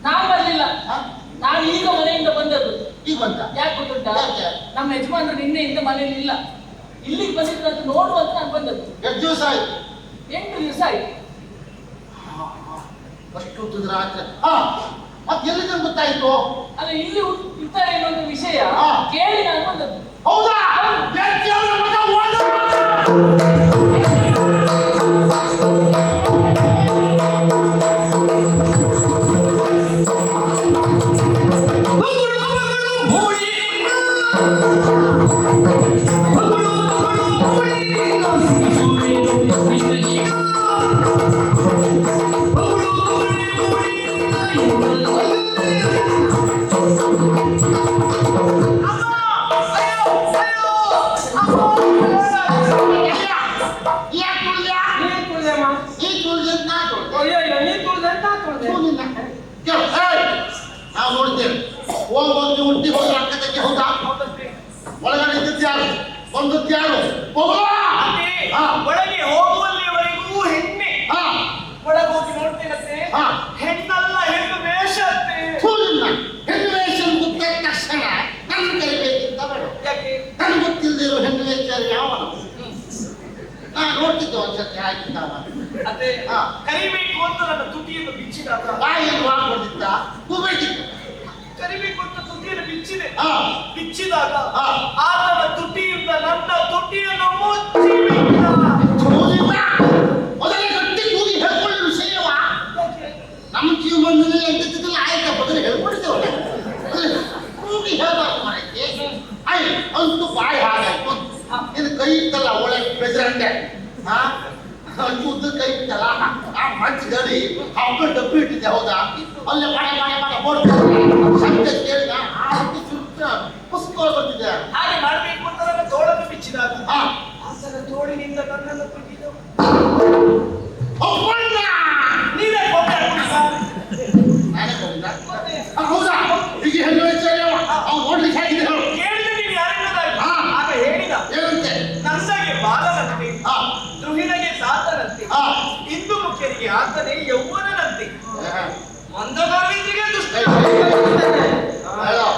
S3: ನಾನು ಬರ್ಲಿಲ್ಲ
S2: ಹಾ?
S3: ನಾನು ಈಗ ಮನೆಯಿಂದ ಬಂದದ್ದು
S2: ಈಗ ಬಂದ
S3: ಯಾಕೆ ಗೊತ್ತುಂಟಾ
S2: ಯಾಕೆ?
S3: ನಮ್ಮ ಯಜಮಾನರು ನಿನ್ನೆಯಿಂದ ಮನೆಯಲ್ಲಿ ಇಲ್ಲ ಇಲ್ಲಿಗೆ ಬಂದಿದ್ದು ಅಂತ ನೋಡುವಂತ ನಾನು ಬಂದದ್ದು
S2: ಎಷ್ಟು ದಿವಸ ಆಯ್ತು
S3: 8 ದಿವಸ ಆಯ್ತು
S2: ಅಷ್ಟು ಹೊತ್ತಿದ ರಾತ್ರಿ ಹಾ ಮತ್ತೆ ಎಲ್ಲಿಂದ ಗೊತ್ತಾಯ್ತು
S3: ಅಲ್ಲ ಇಲ್ಲಿ ಇರ್ತಾರೆ ಅನ್ನೋ ವಿಷಯ
S2: ಹಾ.
S3: ಕೇಳಿ ನಾನು ಬಂದದ್ದು
S2: ಹೌದಾ ಬೆಂಕಿಯವರ ಮಗ ಓಡು! ಯಾಕೆ ತುಳ್ದ್ಯಾ?
S3: ನೀನ್ ತುಳ್ದೆಮ್ಮ?
S2: ಈ ತುಳ್ದಿದ್ದು ನಾ ತುಳ್ದೆ.
S3: ಅಯ್ಯೋ ಅಯ್ಯೋ ನೀನ್ ತುಳ್ದೆ ಅಂತ ನಾ ತುಳ್ದೆ.
S2: ಕೇಳು, ಏಯ್! ನಾವು ನೋಡ್ತೇವೆ ಹೋಗಿ ಹುಟ್ಟಿ ಹೋಗಿ ಅಕ್ಕ ತಂಗಿ ಹೌದಾ ಒಳಗಡೆ ಇದ್ದದ್ದು ಯಾರು ಬಂದದ್ದು ಯಾರು ಹೋಗುವ ಹಾ
S4: ಒಳಗೆ ಹೋಗುವಲ್ಲಿವರೆಗೂ ಹೆಣ್ಣೆ
S2: ಹಾ
S4: ಒಳಗೆ ಹೋಗಿ ನೋಡ್ತೇನಂತೆ
S2: ಹಾ.
S4: ಹೆಣ್ಣಲ್ಲ ಹೆಣ್ಣು ವೇಷ ಅಂತೆ
S2: ಕೂಲಿನ ಹೆಣ್ಣು ವೇಷ ಗೊತ್ತಾದ ತಕ್ಷಣ ನನ್ನ ಕರಿಬೇಕಿಂತ ಬೇಡ
S4: ಯಾಕೆ
S2: ನನಗೆ ಗೊತ್ತಿಲ್ಲದಿರೋ ಹೆಣ್ಣು ವೇಚಾರ ಯಾವನು ನಾನು ನೋಡ್ತಿದ್ದೆ ಒಂದ್ಸತಿ ಹಾಕಿದ್ದಾವ
S4: ಅದೇ
S2: ಹಾ.
S4: ಕರಿಬೇಕು ಅಂತ ನನ್ನ ತುಟಿಯನ್ನು ಬಿಚ್ಚಿದಾಗ
S2: ಬಾಯಿಯನ್ನು ಹಾಕೊಂಡಿದ್ದ ಕೂಬೇಕಿತ್ತು
S4: ಕರಿಬೇಕು ಅಂತ ತುಟಿಯನ್ನು ಬಿಚ್ಚಿದೆ
S2: ಹಾ.
S4: ಬಿಚ್ಚಿದಾಗ
S2: ಹಾ.
S4: ಆತನ ತುಟಿಯಿಂದ ನನ್ನ ತುಟಿಯನ್ನು ಮುಚ್ಚಿಬಿಟ್ಟ.
S2: ಮೊದಲೇ ಗಟ್ಟಿ ಕೂಗಿ ಹೇಳ್ಕೊಳ್ಳಿ ವಿಷಯವ ನಮ್ಮ ಜೀವನದಲ್ಲಿ ಎಂತಿದ್ದಿಲ್ಲ ಆಯ್ತಾ ಮೊದಲು ಹೇಳ್ಕೊಂಡಿದ್ದೇವಲ್ಲ ಕೂಗಿ ಹೇಳ್ಬಾರ್ದು ಮನೆಗೆ ಆಯ್ತು ಅಂತೂ ಬಾಯಿ ಹಾಗಾಯ್ತು ಇದು ಕೈ ಇತ್ತಲ್ಲ ಒಳಗೆ ಬೆಸರಂಡೆ ಹಾ ಉದ್ದ ಕೈ ಇತ್ತಲ್ಲ ಆ ಮಧ್ಯದಲ್ಲಿ ಹಬ್ಬ ಡಬ್ಬಿ ಇಟ್ಟಿದ್ದೆ ಹೌದಾ ಅಲ್ಲೇ ಮಾಡ ಓಡ್ತಾರೆ ಶಬ್ದ ಕೇಳಿದ ಆ ರೀತಿ ಸುತ್ತ ಪುಸ್ತಕ ಬಂದಿದೆ
S4: ಹಾಗೆ ಮಾಡಬೇಕು ಅಂತ ನನ್ನ ತೋಳನ್ನು ಬಿಚ್ಚಿದಾಗ
S2: ಹಾ
S4: ಆತನ ತೋಳಿನಿಂದ ನನ್ನನ್ನು ತುಟಿದವು.
S2: ಒಪ್ಪಣ್ಣ
S4: ನೀವೇ ಕೊಂಡೆ ಕುಡಿಸ.
S2: ನಾನೇ ಹೋಗಿದ್ದ ಹೌದಾ ಈಗ ಹೆಣ್ಣು ವಯಸ್ಸಲ್ಲ ಅವ್ನು ನೋಡ್ಲಿಕ್ಕೆ ಹೇಗಿದೆ ಹೇಳು
S4: ಕೇಳಿದ್ರೆ ನೀನು ಯಾರಿಲ್ಲದಾಗಿ
S2: ಹಾ.
S4: ಆಗ ಹೇಳಿದ
S2: ಏನಂತೆ
S4: ನಂದಗೆ ಬಾಲನಂತೆ
S2: ಹಾ
S4: ದ್ರುಹಿಣಗೆ ತಾತನಂತೆ
S2: ಹಾ
S4: ಹಿಂದೂ ಮುಖ್ಯರಿಗೆ ಆತನೇ ಯೌವನನಂತೆ ಮಂದಗಾಮಿತ್ರಿಗೆ ದುಷ್ಟ
S2: ಹೇಳೋ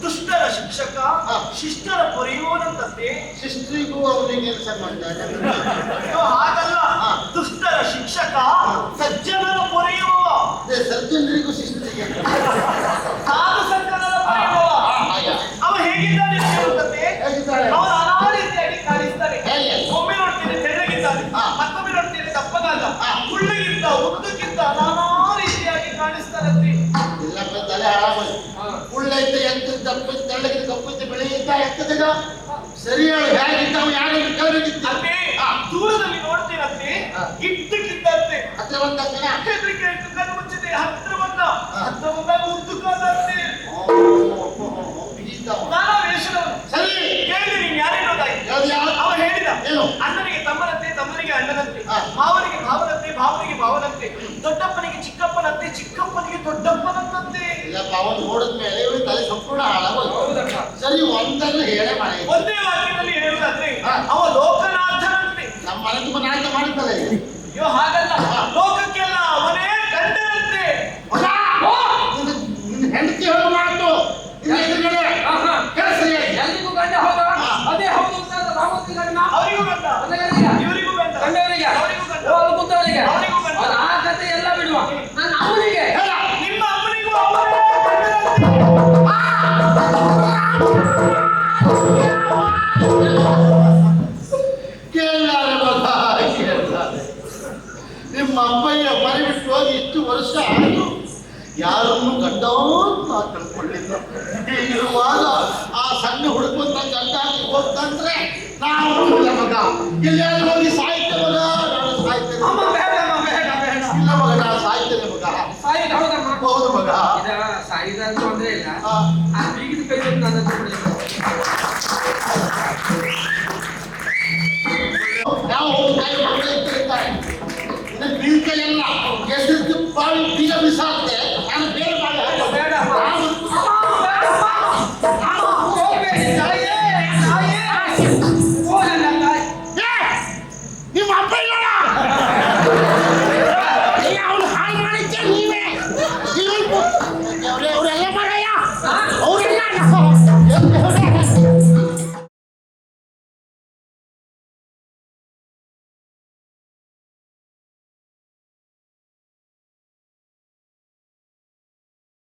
S4: ದುಷ್ಟರ ಶಿಕ್ಷಕ
S2: ಹಾ.
S4: ಶಿಷ್ಟರ ಪೊರೆಯುವನಂತೆ.
S2: ಸಿಸ್ಟ್ರಿಗೂ ಅವನಿಗೆ ಏನು ಸಂಬಂಧ
S4: ಅಯ್ಯೋ ಹಾಗಲ್ಲ
S2: ಹಾ.
S4: ದುಷ್ಟರ ಶಿಕ್ಷಕ ಸಜ್ಜನರ ಪೊರೆಯುವ
S2: ಸರ್ಜನರಿಗೂ ಸಿಸ್ಟ್ರಿಗೆ
S4: ಸಾಧು ಸಂತನರ ಪೊರೆಯುವ ಅವ ಹೇಗಿದ್ದಾನೆ ಅಂತ ಹೇಳುತ್ತದೆ.
S2: ಹೇಗಿದ್ದಾಳೆ?
S4: ಅವನು ನಾನಾ ರೀತಿಯಾಗಿ ಕಾಣಿಸ್ತಾನೆ.
S2: ಹೇಗೆ?
S4: ಒಮ್ಮೆ ನೋಡ್ತೀನಿ ತೆಳ್ಳಗಿದ್ದಾನೆ,
S2: ಹಾ.
S4: ಮತ್ತೊಮ್ಮೆ ನೋಡ್ತೀನಿ ದಪ್ಪಗಾದ,
S2: ಹಾ.
S4: ಕುಳ್ಳಗಿದ್ದ ಉದ್ದಕ್ಕಿದ್ದ ನಾನಾ ರೀತಿಯಾಗಿ ಕಾಣಿಸ್ತಾನಂತೆ.
S2: ಇಲ್ಲಪ್ಪ ತಲೆ ಹಾಳಾಗೋಯ್ತು ಉಳ್ಳೈತೆ ಎಂತ ದಪ್ಪ ತೆಳ್ಳಗಿದ್ದ ಕಪ್ಪಿದ್ದ ಬೆಳೆಯಿದ್ದ ಎತ್ತದಿದ ಸರಿ ಹೇಳು ಹೇಗಿದ್ದಾವ ಯಾರನ್ನು ಕೇಳಬೇಕಿತ್ತು
S4: ಅದೇ
S2: ಹಾ.
S4: ದೂರದಲ್ಲಿ ನೋಡ್ತೀನಂತೆ
S2: ಹಾ.
S4: ಇದ್ದಕ್ಕಿದ್ದಂತೆ
S2: ಹತ್ರ ಬಂದ ತಕ್ಷಣ
S4: ಹೆದರಿಕೆ ಆಯ್ತು, ಕಣ್ಣು ಮುಚ್ಚಿದೆ. ಹತ್ರ ಬಂದಾಗ ಉದ್ದಕ್ಕಾದಂತೆ ನಾನಾ ವೇಷದವನು.
S2: ಸರಿ
S4: ಕೇಳಿದೆ ನೀನು ಯಾರೇನೋದಾಗಿ.
S2: ಹೇಳ್ದ್ಯಾ?
S4: ಅವ ಹೇಳಿದ
S2: ಏನು?
S4: ಅಣ್ಣನಿಗೆ ತಮ್ಮನಂತೆ, ತಮ್ಮನಿಗೆ ಅಣ್ಣನಂತೆ,
S2: ಹಾ.
S4: ಮಾವನಿಗೆ ಭಾವನಂತೆ, ಭಾವನಿಗೆ ಭಾವನಂತೆ, ದೊಡ್ಡಪ್ಪನಿಗೆ ಚಿಕ್ಕಪ್ಪನಂತೆ, ಚಿಕ್ಕಪ್ಪನಿಗೆ ದೊಡ್ಡಪ್ಪನಂತೆ.
S2: ಇಲ್ಲಪ್ಪ ಅವನು ನೋಡಿದ ಮೇಲೆ ಇವ್ರ ತಲೆ ಸಂಪೂರ್ಣ ಹಾಳಾಗೋಯ್ತು ಸರಿ ಒಂದನ್ನು ಹೇಳೇ ಮಾಡಿ
S4: ಒಂದೇ ವಾಕ್ಯದಲ್ಲಿ ಹೇಳುವುದಾದ್ರೆ
S2: ಹಾ.
S4: ಅವ ಲೋಕನಾಥನಂತೆ.
S2: ನಮ್ಮ ಮನೆ ತುಂಬ ನಾಟಕ ಮಾಡಿದ್ದಲ್ಲ ಈಗ
S4: ಅಯ್ಯೋ ಹಾಗಲ್ಲ,
S2: ಹಾ.
S4: ಲೋಕಕ್ಕೆಲ್ಲ ಅವನೇ ಗಂಡನಂತೆ.
S2: ಮಗ! ನಿನ್ನ ಹೆಂಡತಿ ಹೇಳು ಮಾತು ನಿನ್ನ ಎದುರುಗಡೆ
S3: ಆಹಾ.
S2: ಕೆಲಸ ಸರಿಯಾಗಿ
S3: ಎಲ್ರಿಗೂ ಗಂಡ ಹೌದಾ?
S2: ಹಾ.
S3: ಅದೇ ಹೌದು ಅಂತ ರಾಮೋತ್ತಿ ಗಂಡ
S4: ಅವರಿಗೂ ಗಂಡ,
S3: ಮನೆಯವರಿಗೆ,
S4: ಇವರಿಗೂ ಗಂಡ,
S3: ಗಂಡವರಿಗೆ,
S4: ಅವರಿಗೂ ಗಂಡ,
S3: ಅಲ್ಲಿ ಕೂತವರಿಗೆ,
S4: ಅವರಿಗೂ ಗಂಡ.
S3: ಅವ್ನು ಆ ಕಥೆ ಎಲ್ಲ ಬಿಡುವ. ನನ್ನ ಅವನಿಗೆ
S2: ಹೇಳ
S4: ನಿಮ್ಮ ಅಮ್ಮನಿಗೂ ಅವನೇ ಗಂಡನಂತೆ.
S2: ಕೇಳಾರೆ ಮಗ ಕೇಳಾರೆ ನಿಮ್ಮ ಅಪ್ಪಯ್ಯ ಮನೆ ಬಿಟ್ಟು ಹೋಗಿ ಇಷ್ಟು ವರ್ಷ ಆಯ್ತು ಯಾರನ್ನು ಗಂಡ ತಿಳ್ಕೊಳ್ಳಿಲ್ಲ ಹೀಗಿರುವಾಗ ಆ ಸಣ್ಣ ಹುಡುಕಂತ ಗಂಡ ಹೋಗ್ತಂದ್ರೆ ನಾವು ಇಲ್ಲ ಮಗ ಎಲ್ಲಾದ್ರೂ ಹೋಗಿ ಸಾಯ್ತೆ ಮಗ ನಾನು ಸಾಯ್ತೇನೆ
S3: ಅಮ್ಮ ಬೇಡ ಅಮ್ಮ ಬೇಡ ಬೇಡ.
S2: ಇಲ್ಲ ಮಗ ನಾನು ಸಾಯ್ತೇನೆ ಮಗ
S3: ಸಾಯಿದ ಹೌದಮ್ಮ.
S2: ಹೌದು ಮಗ
S3: ಇದ ಸಾಯಿದ ಅಂತ ತೊಂದ್ರೆ ಇಲ್ಲ.
S2: ಆ,
S3: ಆ ಬೀಗಿದ ಕೈ ನನ್ನ ಹತ್ರ ಕೊಡಿ.
S2: ನಾವು ಕೈ ಮಕ್ಕಳು ಇರ್ತಾರೆ ಇನ್ನು ಬೀಳ್ಕೈಯಲ್ಲ ಎಷ್ಟು ಬಾವಿ ಬೀಗ ಬಿಸಾಕ್ತೆ